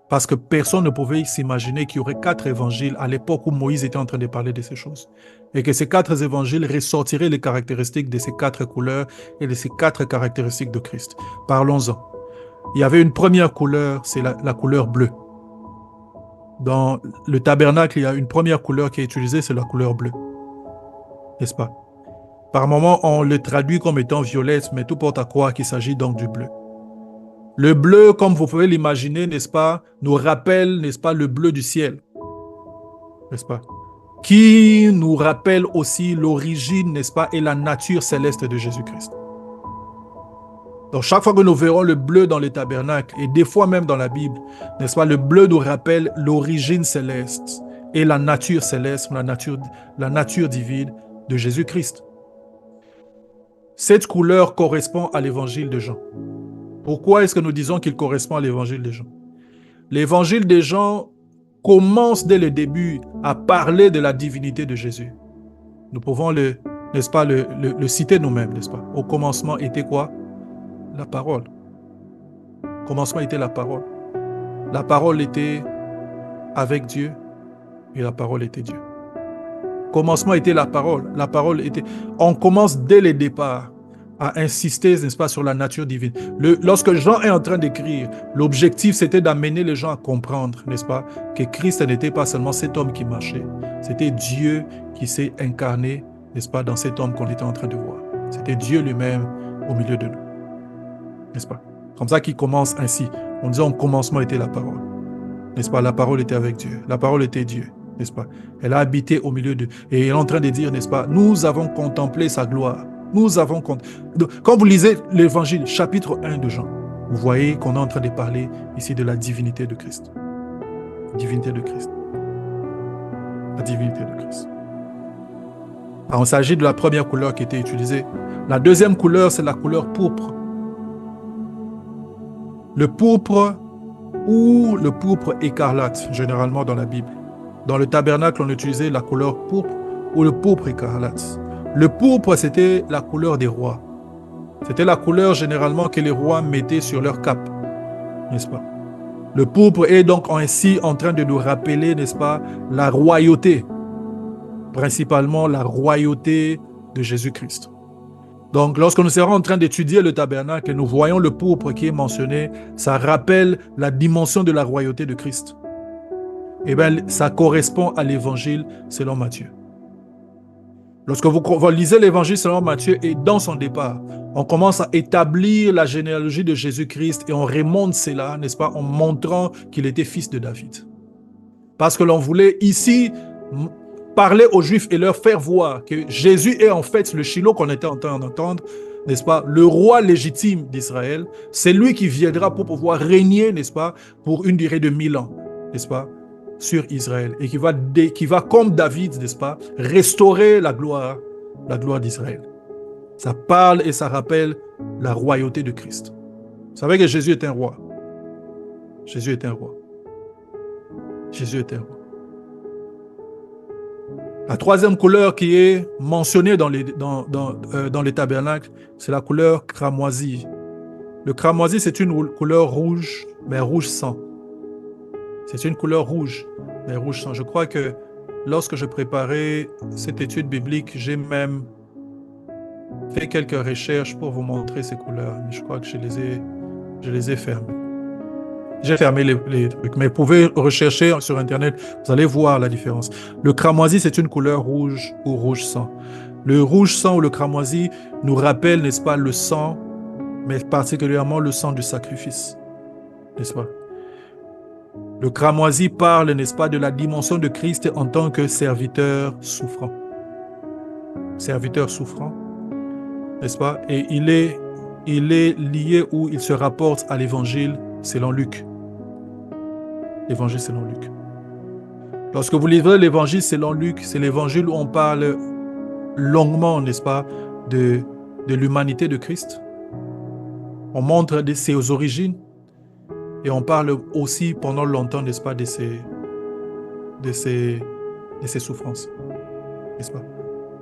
Parce que personne ne pouvait s'imaginer qu'il y aurait 4 évangiles à l'époque où Moïse était en train de parler de ces choses. Et que ces 4 évangiles ressortiraient les caractéristiques de ces 4 couleurs et de ces 4 caractéristiques de Christ. Parlons-en. Il y avait une première couleur, c'est la couleur bleue. Dans le tabernacle, il y a une première couleur qui est utilisée, c'est la couleur bleue. N'est-ce pas? Par moments, on le traduit comme étant violette, mais tout porte à croire qu'il s'agit donc du bleu. Le bleu, comme vous pouvez l'imaginer, n'est-ce pas, nous rappelle, n'est-ce pas, le bleu du ciel, n'est-ce pas, qui nous rappelle aussi l'origine, n'est-ce pas, et la nature céleste de Jésus-Christ. Donc, chaque fois que nous verrons le bleu dans les tabernacles, et des fois même dans la Bible, n'est-ce pas, le bleu nous rappelle l'origine céleste et la nature céleste, la nature divine de Jésus-Christ. Cette couleur correspond à l'évangile de Jean. Pourquoi est-ce que nous disons qu'il correspond à l'évangile de Jean? L'évangile de Jean commence dès le début à parler de la divinité de Jésus. Nous pouvons n'est-ce pas, le citer nous-mêmes, n'est-ce pas? Au commencement était quoi? La parole. Au commencement était la parole. La parole était avec Dieu et la parole était Dieu. Au commencement était la parole. La parole était... On commence dès le départ à insister, n'est-ce pas, sur la nature divine. Lorsque Jean est en train d'écrire, l'objectif, c'était d'amener les gens à comprendre, n'est-ce pas, que Christ n'était pas seulement cet homme qui marchait, c'était Dieu qui s'est incarné, n'est-ce pas, dans cet homme qu'on était en train de voir. C'était Dieu lui-même au milieu de nous, n'est-ce pas? Comme ça qu'il commence ainsi, en disant, au commencement était la parole, n'est-ce pas, la parole était avec Dieu, la parole était Dieu, n'est-ce pas? Elle a habité au milieu d'eux, et elle est en train de dire, n'est-ce pas, nous avons contemplé sa gloire. Nous avons compte. Quand vous lisez l'évangile, chapitre 1 de Jean, vous voyez qu'on est en train de parler ici de la divinité de Christ. Divinité de Christ. La divinité de Christ. Alors, il s'agit de la première couleur qui était utilisée. La deuxième couleur, c'est la couleur pourpre. Le pourpre ou le pourpre écarlate, généralement dans la Bible. Dans le tabernacle, on utilisait la couleur pourpre ou le pourpre écarlate. Le pourpre, c'était la couleur des rois. C'était la couleur généralement que les rois mettaient sur leur cape, n'est-ce pas? Le pourpre est donc ainsi en train de nous rappeler, n'est-ce pas, la royauté, principalement la royauté de Jésus-Christ. Donc, lorsque nous serons en train d'étudier le tabernacle et nous voyons le pourpre qui est mentionné, ça rappelle la dimension de la royauté de Christ. Eh bien, ça correspond à l'évangile selon Matthieu. Lorsque vous lisez l'évangile selon Matthieu et dans son départ, on commence à établir la généalogie de Jésus-Christ et on remonte cela, n'est-ce pas, en montrant qu'il était fils de David. Parce que l'on voulait ici parler aux Juifs et leur faire voir que Jésus est en fait le Shiloh qu'on était en train d'entendre, n'est-ce pas, le roi légitime d'Israël. C'est lui qui viendra pour pouvoir régner, n'est-ce pas, pour une durée de 1000 ans, n'est-ce pas, sur Israël, et qui va comme David, n'est-ce pas, restaurer la gloire d'Israël. Ça parle et ça rappelle la royauté de Christ. Vous savez que Jésus est un roi. Jésus est un roi. Jésus est un roi. La troisième couleur qui est mentionnée dans les tabernacles, c'est la couleur cramoisie. Le cramoisi, c'est une couleur rouge, mais rouge sang. C'est une couleur rouge, mais rouge sang. Je crois que lorsque je préparais cette étude biblique, j'ai même fait quelques recherches pour vous montrer ces couleurs. Mais je crois que je les ai fermées. J'ai fermé les trucs, mais vous pouvez rechercher sur Internet, vous allez voir la différence. Le cramoisi, c'est une couleur rouge ou rouge sang. Le rouge sang ou le cramoisi nous rappelle, n'est-ce pas, le sang, mais particulièrement le sang du sacrifice, n'est-ce pas? Le cramoisi parle, n'est-ce pas, de la dimension de Christ en tant que serviteur souffrant. Serviteur souffrant, n'est-ce pas? Et il est lié ou il se rapporte à l'évangile selon Luc. L'évangile selon Luc. Lorsque vous lisez l'évangile selon Luc, c'est l'évangile où on parle longuement, n'est-ce pas, de l'humanité de Christ. On montre ses origines. Et on parle aussi pendant longtemps, n'est-ce pas, de ses souffrances, n'est-ce pas?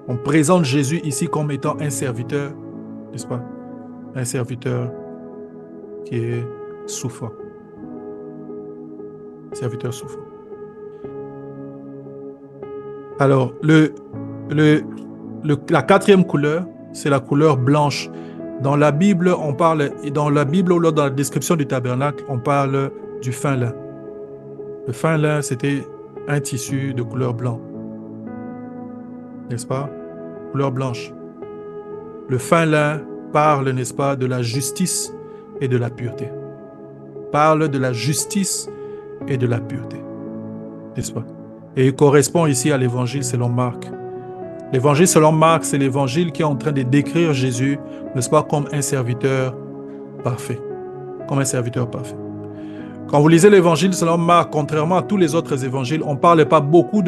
On présente Jésus ici comme étant un serviteur, n'est-ce pas? Un serviteur qui est souffrant. Serviteur souffrant. Alors, la quatrième couleur, c'est la couleur blanche. Dans la Bible, ou dans la description du tabernacle, on parle du fin lin. Le fin lin, c'était un tissu de couleur blanc. N'est-ce pas? Couleur blanche. Le fin lin parle, n'est-ce pas, de la justice et de la pureté. Parle de la justice et de la pureté. N'est-ce pas? Et il correspond ici à l'évangile selon Marc. L'évangile selon Marc, c'est l'évangile qui est en train de décrire Jésus, n'est-ce pas, comme un serviteur parfait. Comme un serviteur parfait. Quand vous lisez l'évangile selon Marc, contrairement à tous les autres évangiles, on ne passe pas beaucoup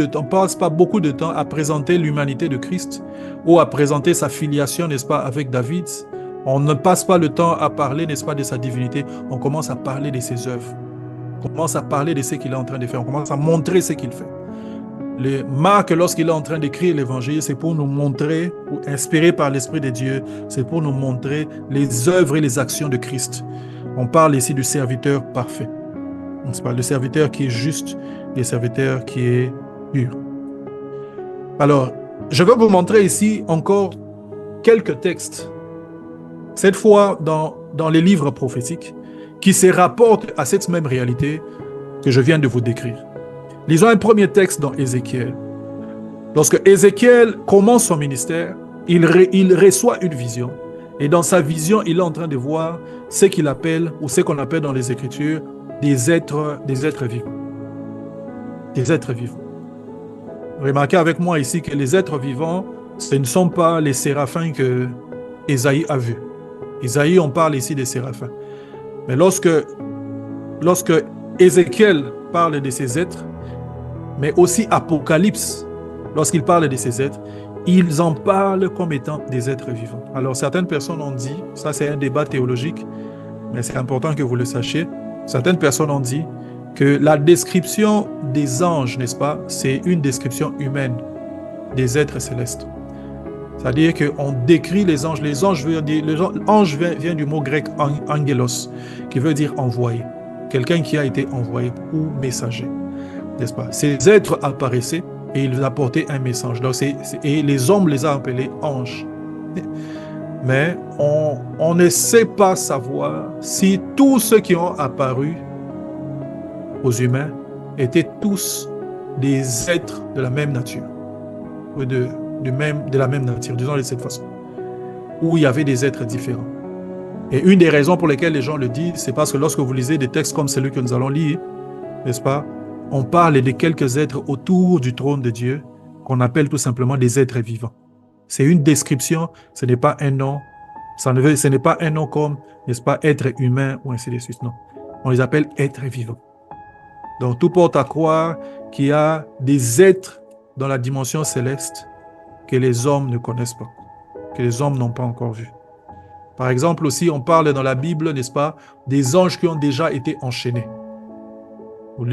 de temps à présenter l'humanité de Christ ou à présenter sa filiation, n'est-ce pas, avec David. On ne passe pas le temps à parler, n'est-ce pas, de sa divinité. On commence à parler de ses œuvres. On commence à parler de ce qu'il est en train de faire. On commence à montrer ce qu'il fait. Marc, lorsqu'il est en train d'écrire l'évangile, c'est pour nous montrer, ou inspiré par l'Esprit de Dieu, c'est pour nous montrer les œuvres et les actions de Christ. On parle ici du serviteur parfait. On parle du serviteur qui est juste, du serviteur qui est pur. Alors, je vais vous montrer ici encore quelques textes, cette fois dans les livres prophétiques, qui se rapportent à cette même réalité que je viens de vous décrire. Lisons un premier texte dans Ézéchiel. Lorsque Ézéchiel commence son ministère, il reçoit une vision. Et dans sa vision, il est en train de voir ce qu'il appelle, ou ce qu'on appelle dans les Écritures, des êtres vivants. Des êtres vivants. Remarquez avec moi ici que les êtres vivants, ce ne sont pas les séraphins que Ésaïe a vus. Ésaïe, on parle ici des séraphins. Mais lorsque Ézéchiel parle de ces êtres, mais aussi Apocalypse, lorsqu'il parle de ces êtres, ils en parlent comme étant des êtres vivants. Alors certaines personnes ont dit, ça c'est un débat théologique, mais c'est important que vous le sachiez, certaines personnes ont dit que la description des anges, n'est-ce pas, c'est une description humaine des êtres célestes. C'est-à-dire qu'on décrit les anges. Ange vient du mot grec angelos, qui veut dire envoyé. Quelqu'un qui a été envoyé ou messager. N'est-ce pas? Ces êtres apparaissaient et ils apportaient un message. Donc et les hommes les ont appelés anges. Mais on ne sait pas savoir si tous ceux qui ont apparu aux humains étaient tous des êtres de la même nature. Ou de la même nature, disons de cette façon. Où il y avait des êtres différents. Et une des raisons pour lesquelles les gens le disent, c'est parce que lorsque vous lisez des textes comme celui que nous allons lire, n'est-ce pas, on parle de quelques êtres autour du trône de Dieu qu'on appelle tout simplement des êtres vivants. C'est une description, ce n'est pas un nom. Ce n'est pas un nom comme, n'est-ce pas, être humain ou ainsi de suite. Non. On les appelle êtres vivants. Donc tout porte à croire qu'il y a des êtres dans la dimension céleste que les hommes ne connaissent pas, que les hommes n'ont pas encore vu. Par exemple aussi, on parle dans la Bible, n'est-ce pas, des anges qui ont déjà été enchaînés. Vous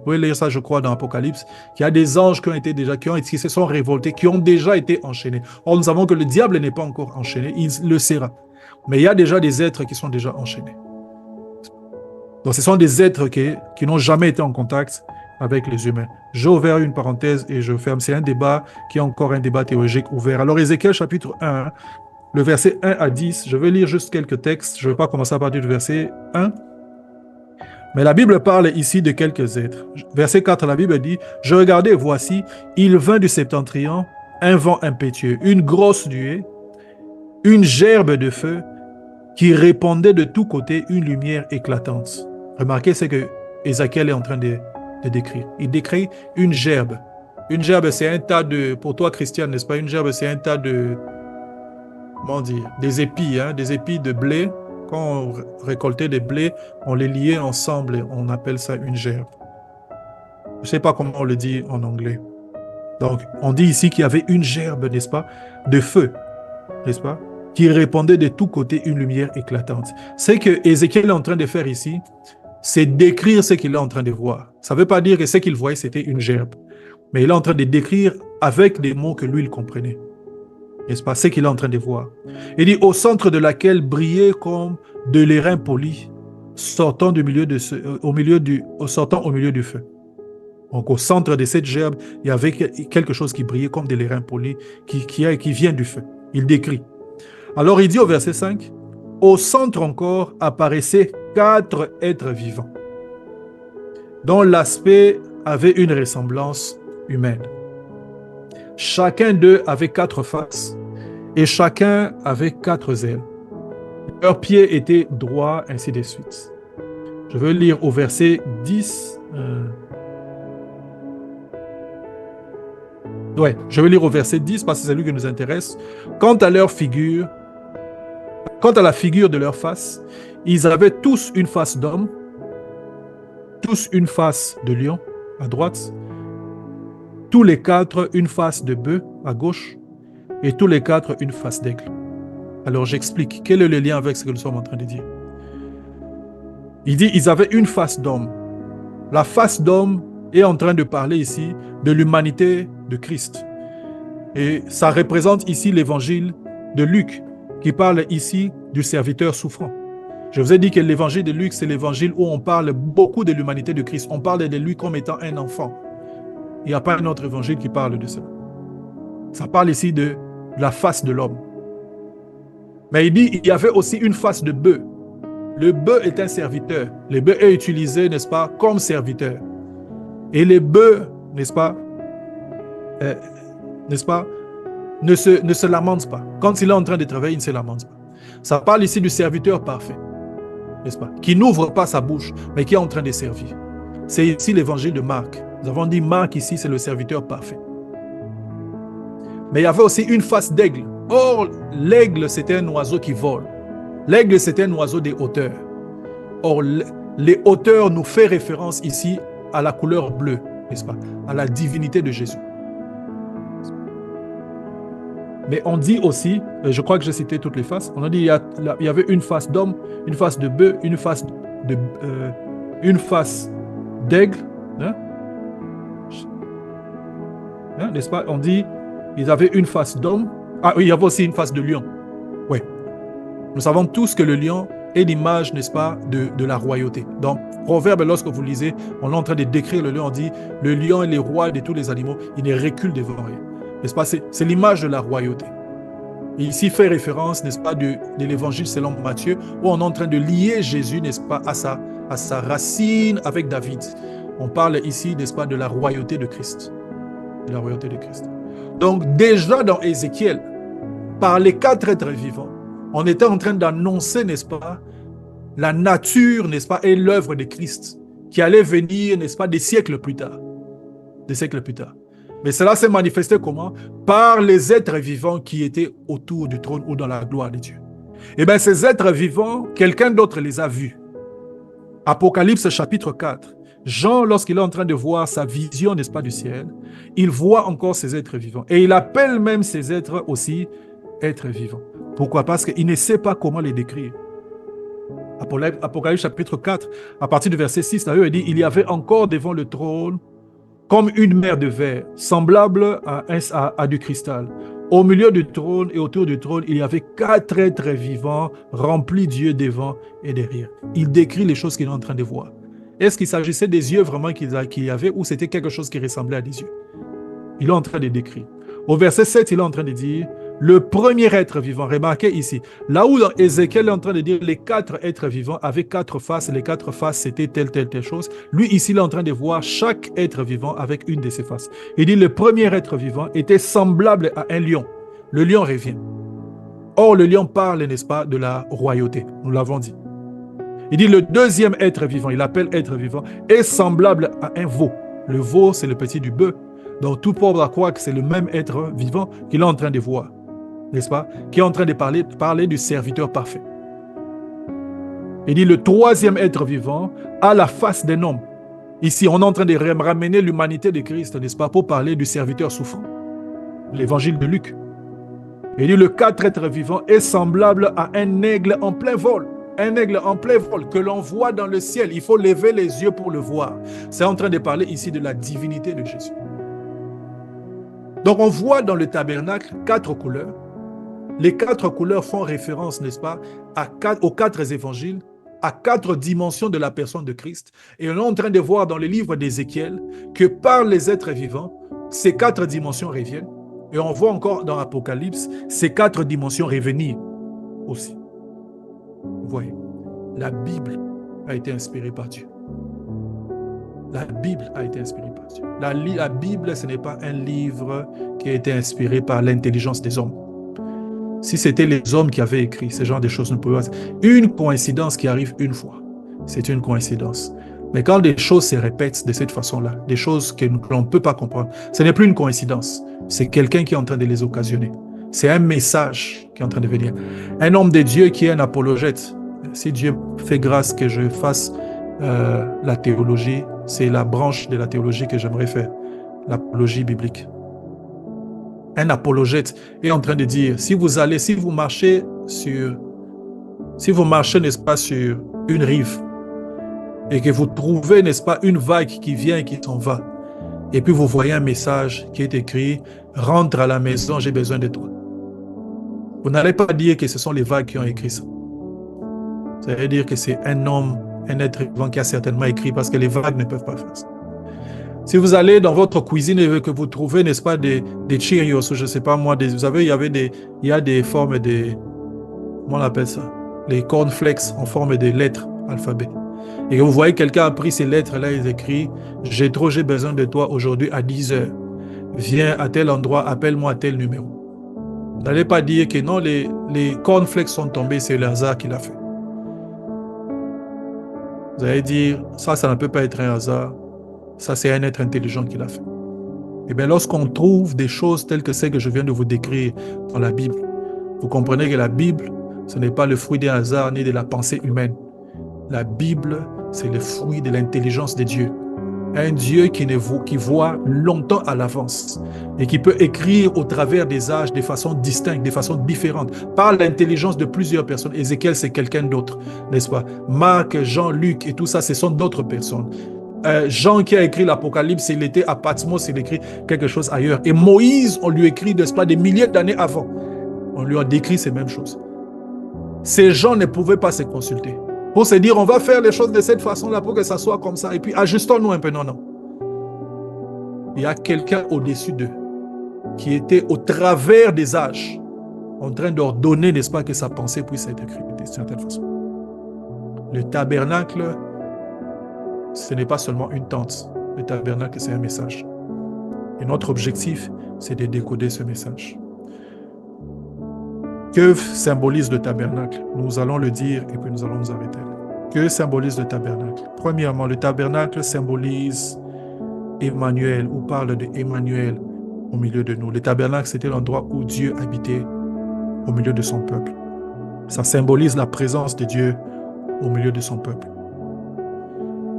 pouvez lire ça, je crois, dans Apocalypse, qu'il y a des anges qui se sont révoltés, qui ont déjà été enchaînés. Or, nous savons que le diable n'est pas encore enchaîné, il le sera. Mais il y a déjà des êtres qui sont déjà enchaînés. Donc, ce sont des êtres qui n'ont jamais été en contact avec les humains. J'ai ouvert une parenthèse et je ferme. C'est un débat qui est encore un débat théologique ouvert. Alors, Ézéchiel chapitre 1, le verset 1 à 10, je vais lire juste quelques textes. Je ne vais pas commencer à partir du verset 1. Mais la Bible parle ici de quelques êtres. Verset 4, la Bible dit « Je regardais, voici, il vint du septentrion, un vent impétueux, une grosse nuée, une gerbe de feu qui répandait de tous côtés une lumière éclatante. » Remarquez ce que Ézéchiel est en train de décrire. Il décrit une gerbe. Une gerbe, c'est un tas de... Pour toi, Christian, n'est-ce pas? Une gerbe, c'est un tas de... Comment dire? Des épis, des épis de blé. Quand on récoltait des blés, on les liait ensemble et on appelle ça une gerbe. Je ne sais pas comment on le dit en anglais. Donc, on dit ici qu'il y avait une gerbe, n'est-ce pas, de feu, n'est-ce pas, qui répandait de tous côtés une lumière éclatante. Ce que Ézéchiel est en train de faire ici, c'est décrire ce qu'il est en train de voir. Ça ne veut pas dire que ce qu'il voyait, c'était une gerbe. Mais il est en train de décrire avec des mots que lui, il comprenait. N'est-ce pas, ce qu'il est en train de voir. Il dit, au centre de laquelle brillait comme de l'airain poli sortant sortant au milieu du feu. Donc, au centre de cette gerbe, il y avait quelque chose qui brillait comme des lérins polis qui vient du feu. Il décrit. Alors, il dit au verset 5, « Au centre encore apparaissaient 4 êtres vivants, dont l'aspect avait une ressemblance humaine. Chacun d'eux avait 4 faces, et chacun avait 4 ailes. Leurs pieds étaient droits, ainsi de suite. » Je veux lire au verset 10. Je vais lire au verset 10 parce que c'est lui qui nous intéresse. Quant à la figure de leur face, ils avaient tous une face d'homme, tous une face de lion à droite, tous les 4 une face de bœuf à gauche et tous les 4 une face d'aigle. Alors j'explique. Quel est le lien avec ce que nous sommes en train de dire? Il dit ils avaient une face d'homme. La face d'homme est en train de parler ici de l'humanité de Christ. Et ça représente ici l'évangile de Luc, qui parle ici du serviteur souffrant. Je vous ai dit que l'évangile de Luc, c'est l'évangile où on parle beaucoup de l'humanité de Christ. On parle de lui comme étant un enfant. Il n'y a pas un autre évangile qui parle de ça. Ça parle ici de la face de l'homme. Mais il dit il y avait aussi une face de bœuf. Le bœuf est un serviteur. Le bœuf est utilisé, n'est-ce pas, comme serviteur. Et les bœufs, n'est-ce pas, ne se lamentent pas. Quand il est en train de travailler, il ne se lamente pas. Ça parle ici du serviteur parfait, n'est-ce pas, qui n'ouvre pas sa bouche, mais qui est en train de servir. C'est ici l'évangile de Marc. Nous avons dit Marc ici, c'est le serviteur parfait. Mais il y avait aussi une face d'aigle. Or, l'aigle, c'était un oiseau qui vole. L'aigle, c'était un oiseau des hauteurs. Or, les hauteurs nous fait référence ici à la couleur bleue, n'est-ce pas, à la divinité de Jésus. Mais on dit aussi, je crois que j'ai cité toutes les faces, on a dit il y avait une face d'homme, une face de bœuf, une face d'aigle, n'est-ce pas? On dit ils avaient une face d'homme. Ah oui, il y avait aussi une face de lion. Oui. Nous savons tous que le lion est l'image, n'est-ce pas, de la royauté. Dans Proverbe, lorsque vous lisez, on est en train de décrire le lion, on dit le lion est le roi de tous les animaux, il ne recule devant rien. N'est-ce pas? C'est l'image de la royauté. Et ici fait référence, n'est-ce pas, de l'évangile selon Matthieu, où on est en train de lier Jésus, n'est-ce pas, à sa racine avec David. On parle ici, n'est-ce pas, de la royauté de Christ. De la royauté de Christ. Donc déjà dans Ézéchiel, par les 4 êtres vivants, on était en train d'annoncer, n'est-ce pas, la nature, n'est-ce pas, et l'œuvre de Christ, qui allait venir, n'est-ce pas, des siècles plus tard. Des siècles plus tard. Mais cela s'est manifesté comment? Par les êtres vivants qui étaient autour du trône ou dans la gloire de Dieu. Et bien ces êtres vivants, quelqu'un d'autre les a vus. Apocalypse chapitre 4. Jean, lorsqu'il est en train de voir sa vision, n'est-ce pas, du ciel, il voit encore ces êtres vivants. Et il appelle même ces êtres aussi êtres vivants. Pourquoi? Parce qu'il ne sait pas comment les décrire. Apocalypse chapitre 4, à partir du verset 6, là, il dit, il y avait encore devant le trône comme une mer de verre, semblable à du cristal. Au milieu du trône et autour du trône, il y avait 4 êtres vivants remplis d'yeux devant et derrière. Il décrit les choses qu'il est en train de voir. Est-ce qu'il s'agissait des yeux vraiment qu'il y avait ou c'était quelque chose qui ressemblait à des yeux? Il est en train de décrire. Au verset 7, il est en train de dire le premier être vivant. Remarquez ici, là où dans Ézéchiel est en train de dire les 4 êtres vivants avaient 4 faces, les 4 faces c'était telle chose. Lui ici, il est en train de voir chaque être vivant avec une de ses faces. Il dit le premier être vivant était semblable à un lion. Le lion revient. Or, le lion parle, n'est-ce pas, de la royauté. Nous l'avons dit. Il dit le deuxième être vivant, il appelle être vivant, est semblable à un veau. Le veau, c'est le petit du bœuf. Donc, tout pauvre à croire que c'est le même être vivant qu'il est en train de voir, n'est-ce pas? Qui est en train de parler du serviteur parfait. Il dit le troisième être vivant a la face d'un homme. Ici, on est en train de ramener l'humanité de Christ, n'est-ce pas, pour parler du serviteur souffrant. L'évangile de Luc. Il dit le 4 être vivant est semblable à un aigle en plein vol. Un aigle en plein vol que l'on voit dans le ciel. Il faut lever les yeux pour le voir. C'est en train de parler ici de la divinité de Jésus. Donc on voit dans le tabernacle 4 couleurs. Les 4 couleurs font référence, n'est-ce pas, aux 4 évangiles à 4 dimensions de la personne de Christ. Et on est en train de voir dans le livre d'Ézéchiel que par les êtres vivants, ces 4 dimensions reviennent. Et on voit encore dans l'Apocalypse ces 4 dimensions revenir aussi. Vous voyez, la Bible a été inspirée par Dieu. La Bible a été inspirée par Dieu. La Bible, ce n'est pas un livre qui a été inspiré par l'intelligence des hommes. Si c'était les hommes qui avaient écrit ce genre de choses, nous pouvions... Une coïncidence qui arrive une fois, c'est une coïncidence. Mais quand des choses se répètent de cette façon-là, des choses que l'on ne peut pas comprendre, ce n'est plus une coïncidence. C'est quelqu'un qui est en train de les occasionner. C'est un message qui est en train de venir. Un homme de Dieu qui est un apologète. Si Dieu fait grâce que je fasse la théologie, c'est la branche de la théologie que j'aimerais faire, l'apologie biblique. Un apologète est en train de dire, si vous marchez, n'est-ce pas, sur une rive, et que vous trouvez, n'est-ce pas, une vague qui vient et qui s'en va, et puis vous voyez un message qui est écrit, rentre à la maison, j'ai besoin de toi. Vous n'allez pas dire que ce sont les vagues qui ont écrit ça. Ça veut dire que c'est un homme, un être vivant qui a certainement écrit, parce que les vagues ne peuvent pas faire ça. Si vous allez dans votre cuisine et que vous trouvez, n'est-ce pas, des Cheerios, ou je ne sais pas moi, vous savez, il y a des formes de, comment on appelle ça, les cornflakes en forme de lettres, alphabet. Et que vous voyez quelqu'un a pris ces lettres-là, il écrit, j'ai besoin de toi aujourd'hui à 10h. Viens à tel endroit, appelle-moi à tel numéro. Vous n'allez pas dire que non, les cornflakes sont tombés, c'est le hasard qui l'a fait. Vous allez dire, ça ne peut pas être un hasard. Ça, c'est un être intelligent qui l'a fait. Et bien, lorsqu'on trouve des choses telles que celles que je viens de vous décrire dans la Bible, vous comprenez que la Bible, ce n'est pas le fruit d'un hasard ni de la pensée humaine. La Bible, c'est le fruit de l'intelligence de Dieu. Un Dieu qui voit longtemps à l'avance et qui peut écrire au travers des âges de façon distincte, de façon différente, par l'intelligence de plusieurs personnes. Ézéchiel, c'est quelqu'un d'autre, n'est-ce pas? Marc, Jean, Luc et tout ça, ce sont d'autres personnes. Jean qui a écrit l'Apocalypse, il était à Patmos, il écrit quelque chose ailleurs. Et Moïse, on lui écrit, n'est-ce pas, des milliers d'années avant. On lui a décrit ces mêmes choses. Ces gens ne pouvaient pas se consulter pour se dire, on va faire les choses de cette façon-là pour que ça soit comme ça. Et puis, ajustons-nous un peu. Non, non. Il y a quelqu'un au-dessus d'eux qui était au travers des âges en train d'ordonner, n'est-ce pas, que sa pensée puisse être écrite de certaine façon. Le tabernacle, ce n'est pas seulement une tente. Le tabernacle, c'est un message. Et notre objectif, c'est de décoder ce message. Que symbolise le tabernacle? Nous allons le dire et puis nous allons nous arrêter. Que symbolise le tabernacle? Premièrement, le tabernacle symbolise Emmanuel, ou parle de Emmanuel au milieu de nous. Le tabernacle, c'était l'endroit où Dieu habitait au milieu de son peuple. Ça symbolise la présence de Dieu au milieu de son peuple.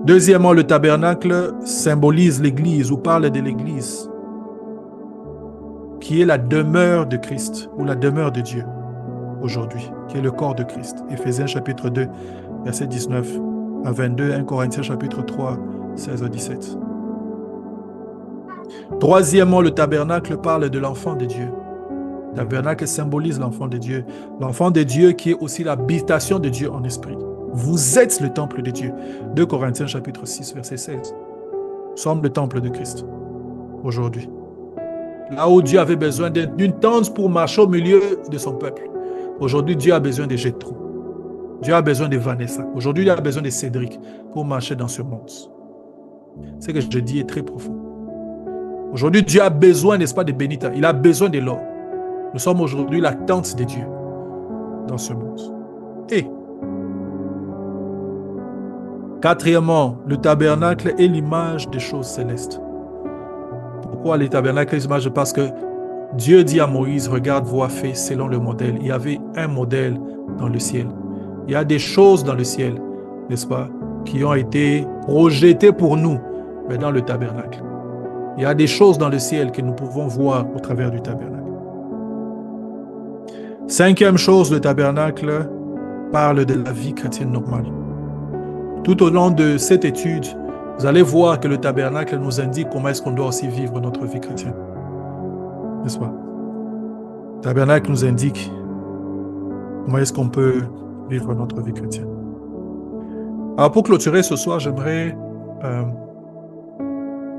Deuxièmement, le tabernacle symbolise l'Église, ou parle de l'Église, qui est la demeure de Christ, ou la demeure de Dieu aujourd'hui, qui est le corps de Christ. Éphésiens chapitre 2, verset 19 à 22, 1 Corinthiens chapitre 3, 16 à 17. Troisièmement, le tabernacle parle de l'enfant de Dieu. Le tabernacle symbolise l'enfant de Dieu. L'enfant de Dieu qui est aussi l'habitation de Dieu en esprit. Vous êtes le temple de Dieu. 2 Corinthiens chapitre 6, verset 16. Nous sommes le temple de Christ aujourd'hui. Là où Dieu avait besoin d'une tente pour marcher au milieu de son peuple. Aujourd'hui, Dieu a besoin de Jéthro. Dieu a besoin de Vanessa. Aujourd'hui, il a besoin de Cédric pour marcher dans ce monde. Ce que je dis est très profond. Aujourd'hui, Dieu a besoin, n'est-ce pas, de Benita. Il a besoin de l'or. Nous sommes aujourd'hui la tente de Dieu dans ce monde. Et quatrièmement, le tabernacle est l'image des choses célestes. Pourquoi le tabernacle est l'image? Parce que Dieu dit à Moïse, regarde, vois fait selon le modèle. Il y avait un modèle dans le ciel. Il y a des choses dans le ciel, n'est-ce pas, qui ont été projetées pour nous, mais dans le tabernacle. Il y a des choses dans le ciel que nous pouvons voir au travers du tabernacle. Cinquième chose, le tabernacle parle de la vie chrétienne normale. Tout au long de cette étude, vous allez voir que le tabernacle nous indique comment est-ce qu'on doit aussi vivre notre vie chrétienne. N'est-ce pas? Le tabernacle nous indique comment est-ce qu'on peut vivre notre vie chrétienne. Alors pour clôturer ce soir, j'aimerais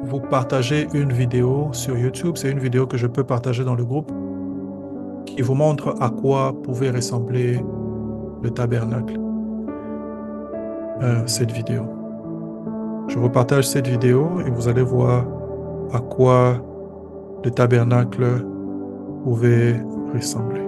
vous partager une vidéo sur YouTube. C'est une vidéo que je peux partager dans le groupe qui vous montre à quoi pouvait ressembler le tabernacle. Cette vidéo. Je vous partage cette vidéo et vous allez voir à quoi le tabernacle pouvait ressembler.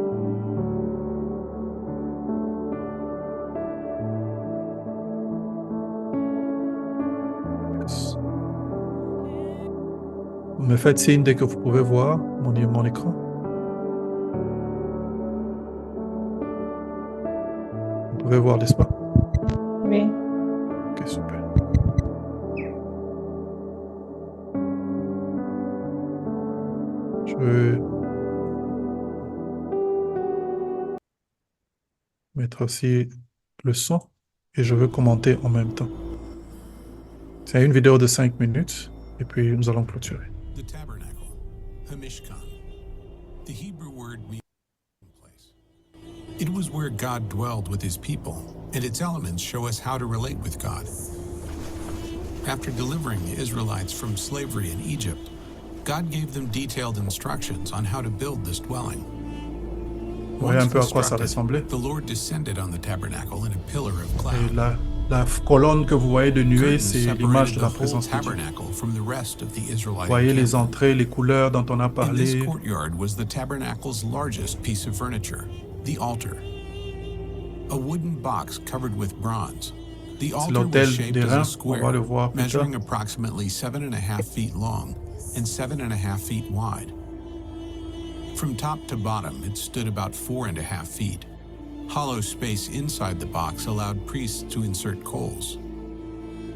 Vous me faites signe dès que vous pouvez voir mon écran. Vous pouvez voir, n'est-ce pas? Oui. Ok, super. Je vais mettre aussi le son et je veux commenter en même temps. C'est une vidéo de 5 minutes et puis nous allons clôturer. The tabernacle, Hamishkan. The Hebrew word means place. It was where God dwelled with his people, and its elements show us how to relate with God. After delivering the Israelites from slavery in Egypt, God gave them detailed instructions on how to build this dwelling. Vous voyez un Once peu à quoi ça constructed, ressemblait? the Lord descended on the tabernacle in a pillar of Et cloud. la colonne que vous voyez de nuée, Curtains c'est l'image separated de la the whole présence de Dieu. tabernacle from the rest of the Vous Israelite voyez les encampment. entrées, les couleurs dont on a In this parlé. courtyard was the tabernacle's largest piece of furniture, the altar. A wooden box covered with bronze. The altar l'autel was shaped des as a reins, on square, va le voir plus measuring tard. approximately 7.5 feet long and 7.5 feet wide. From top to bottom, it stood about 4.5 feet. Hollow space inside the box allowed priests to insert coals.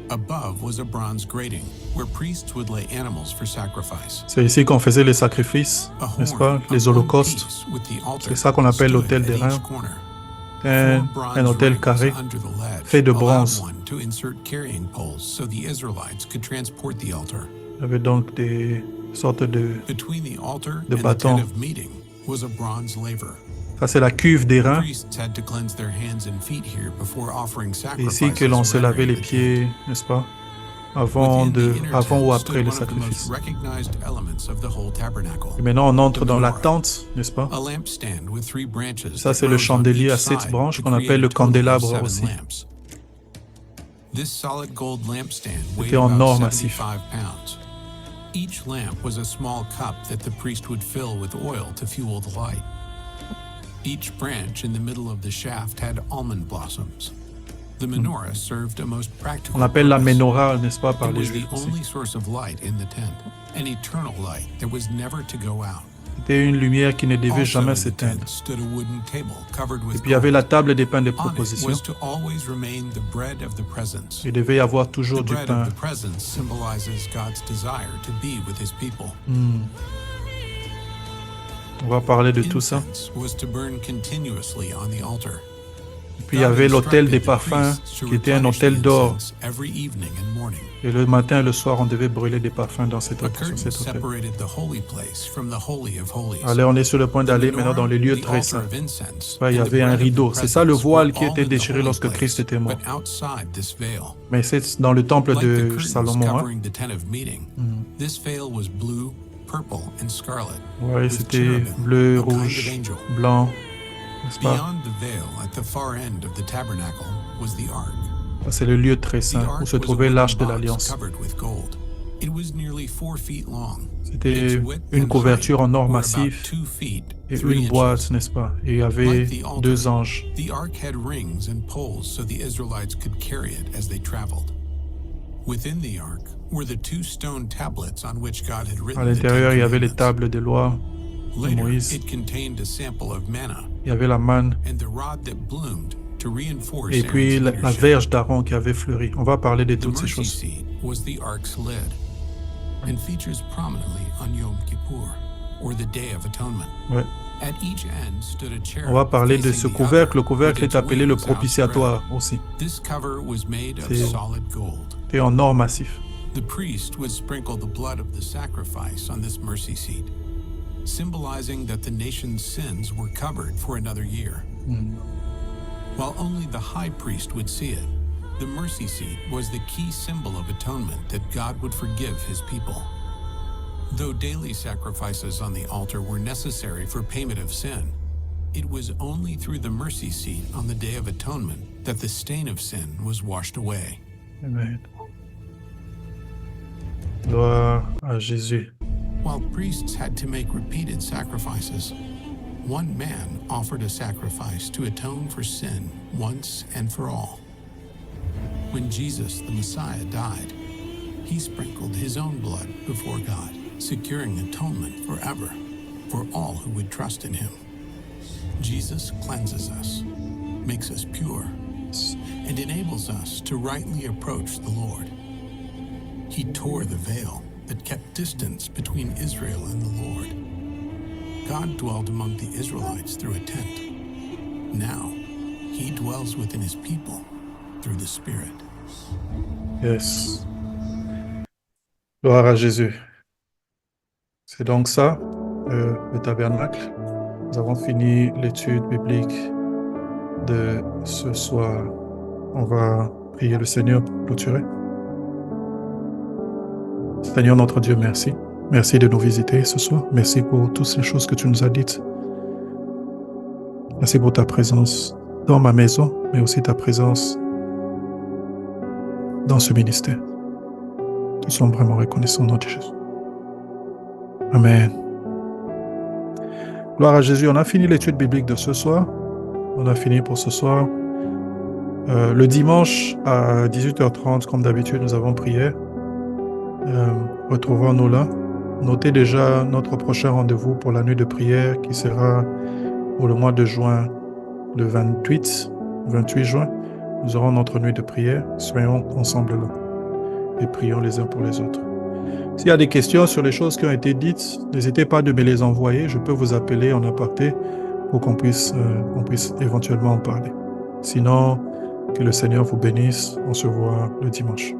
Above was a bronze grating, where priests would lay animals for sacrifice. C'est ici qu'on faisait les sacrifices, A n'est-ce horn pas? Les of one holocaustes. piece with the altar C'est ça qu'on appelle stood l'autel at des each reins. corner. C'est Four bronze un autel rings carré under the ledge fait de allowed bronze. one to insert carrying poles so the Israelites could transport the altar. Il y avait donc des sortes de... Between the altar De and the bâtons. tent of meeting was a bronze laver. Ça, c'est la cuve des reins. Priests had to cleanse their hands and feet here before offering C'est sacrifices. ici que l'on se lavait les pieds, n'est-ce pas? Avant ou après le sacrifice. Et maintenant, on entre dans la tente, n'est-ce pas? Ça, c'est le chandelier à 7 branches qu'on appelle le candélabre aussi. C'était en or massif. Each lamp was a small cup that the priest would fill with oil to fuel the light. Each branch in the middle of the shaft had almond blossoms. The menorah served a most practical On appelle la purpose. menorah, n'est-ce pas, par It les was the Juifs aussi. only source of light in the tent, an eternal light that was never to go out. C'était une lumière qui ne devait Also jamais in the s'éteindre. tent stood a wooden table covered with Et puis il y avait la gold. table des pains de On it proposition. was to always remain the bread of the presence. Il devait y avoir The toujours du bread pain. of the presence symbolizes God's desire to be with his people. On va parler de tout ça. Incense was to burn continuously on the altar. Puis il y avait l'autel des parfums, qui était un autel d'or. Every evening and morning. Et le matin et le soir, on devait brûler des parfums dans cet A autel, sur curtain cet autel. separated the holy place from the holy of holies. Alors, on est sur le point The d'aller maintenant dans les lieux menorah, très the saints. altar of incense, Ouais, il y and the avait un bread of the rideau. C'est ça le presence voile were qui all était in the déchiré holy lorsque place, Christ était mort. but outside this veil. Mais c'est dans le temple Like the de curtains Salomon. Hein. covering the tent of meeting, this veil was blue, purple, and scarlet. Ouais, with c'était cherubim, bleu, a kind of rouge, angel. blanc, n'est-ce pas? Beyond the veil, at the far end of the tabernacle, was the ark. Ça, c'est le lieu très The saint ark où se was a trouvait wooden l'arche de box l'Alliance. covered with gold. It was nearly 4 feet long. C'était Its width une and couverture en height or were about massif 2 feet, et 3 une inches. boîte, n'est-ce pas? Et il y avait Like the altar, 2 anges. The ark had rings and poles so the Israelites could carry it as they traveled. Within the ark were the 2 stone tablets on which God had written À the l'intérieur, il y Ten avait les Commandments. tables des lois de Later, Moïse. it contained a sample of manna Il y avait la manne and the rod that bloomed to reinforce et puis Aaron's la leadership. verge d'Aaron qui avait fleuri. On va parler de The toutes ces mercy choses. seat was the ark's lid and features prominently on Yom Kippur, or the Day of Atonement. Ouais. At each end stood a cherub On va parler de ce facing the couvercle. Le other, couvercle with its est appelé le wings outspread. propitiatoire aussi. This cover was made of C'est- solid gold. C'était en or massif. The priest would sprinkle the blood of the sacrifice on this mercy seat, symbolizing that the nation's sins were covered for another year. While only the high priest would see it, The mercy seat was the key symbol of atonement that God would forgive his people. Though daily sacrifices on the altar were necessary for payment of sin, it was only through the mercy seat on the Day of Atonement that the stain of sin was washed away. Amen. Gloire à Jésus. While priests had to make repeated sacrifices, one man offered a sacrifice to atone for sin once and for all. When Jesus, the Messiah, died, he sprinkled his own blood before God, securing atonement forever for all who would trust in him. Jesus cleanses us, makes us pure, and enables us to rightly approach the Lord. He tore the veil that kept distance between Israel and the Lord. God dwelled among the Israelites through a tent. Now, he dwells within his people through the Spirit. Yes. Gloire à Jésus. C'est donc ça, le tabernacle. Nous avons fini l'étude biblique de ce soir. On va prier le Seigneur pour clôturer. Seigneur notre Dieu, merci. Merci de nous visiter ce soir. Merci pour toutes ces choses que tu nous as dites. Merci pour ta présence dans ma maison, mais aussi ta présence dans ce ministère. Nous sommes vraiment reconnaissants au nom de Jésus. Amen. Gloire à Jésus. On a fini l'étude biblique de ce soir. On a fini pour ce soir. Le dimanche à 18h30, comme d'habitude, nous avons prié. Retrouvons-nous là. Notez déjà notre prochain rendez-vous pour la nuit de prière qui sera pour le mois de juin, le 28 juin. Nous aurons notre nuit de prière. Soyons ensemble là et prions les uns pour les autres. S'il y a des questions sur les choses qui ont été dites, n'hésitez pas de me les envoyer. Je peux vous appeler en aparté pour qu'on puisse éventuellement en parler. Sinon, que le Seigneur vous bénisse. On se voit le dimanche.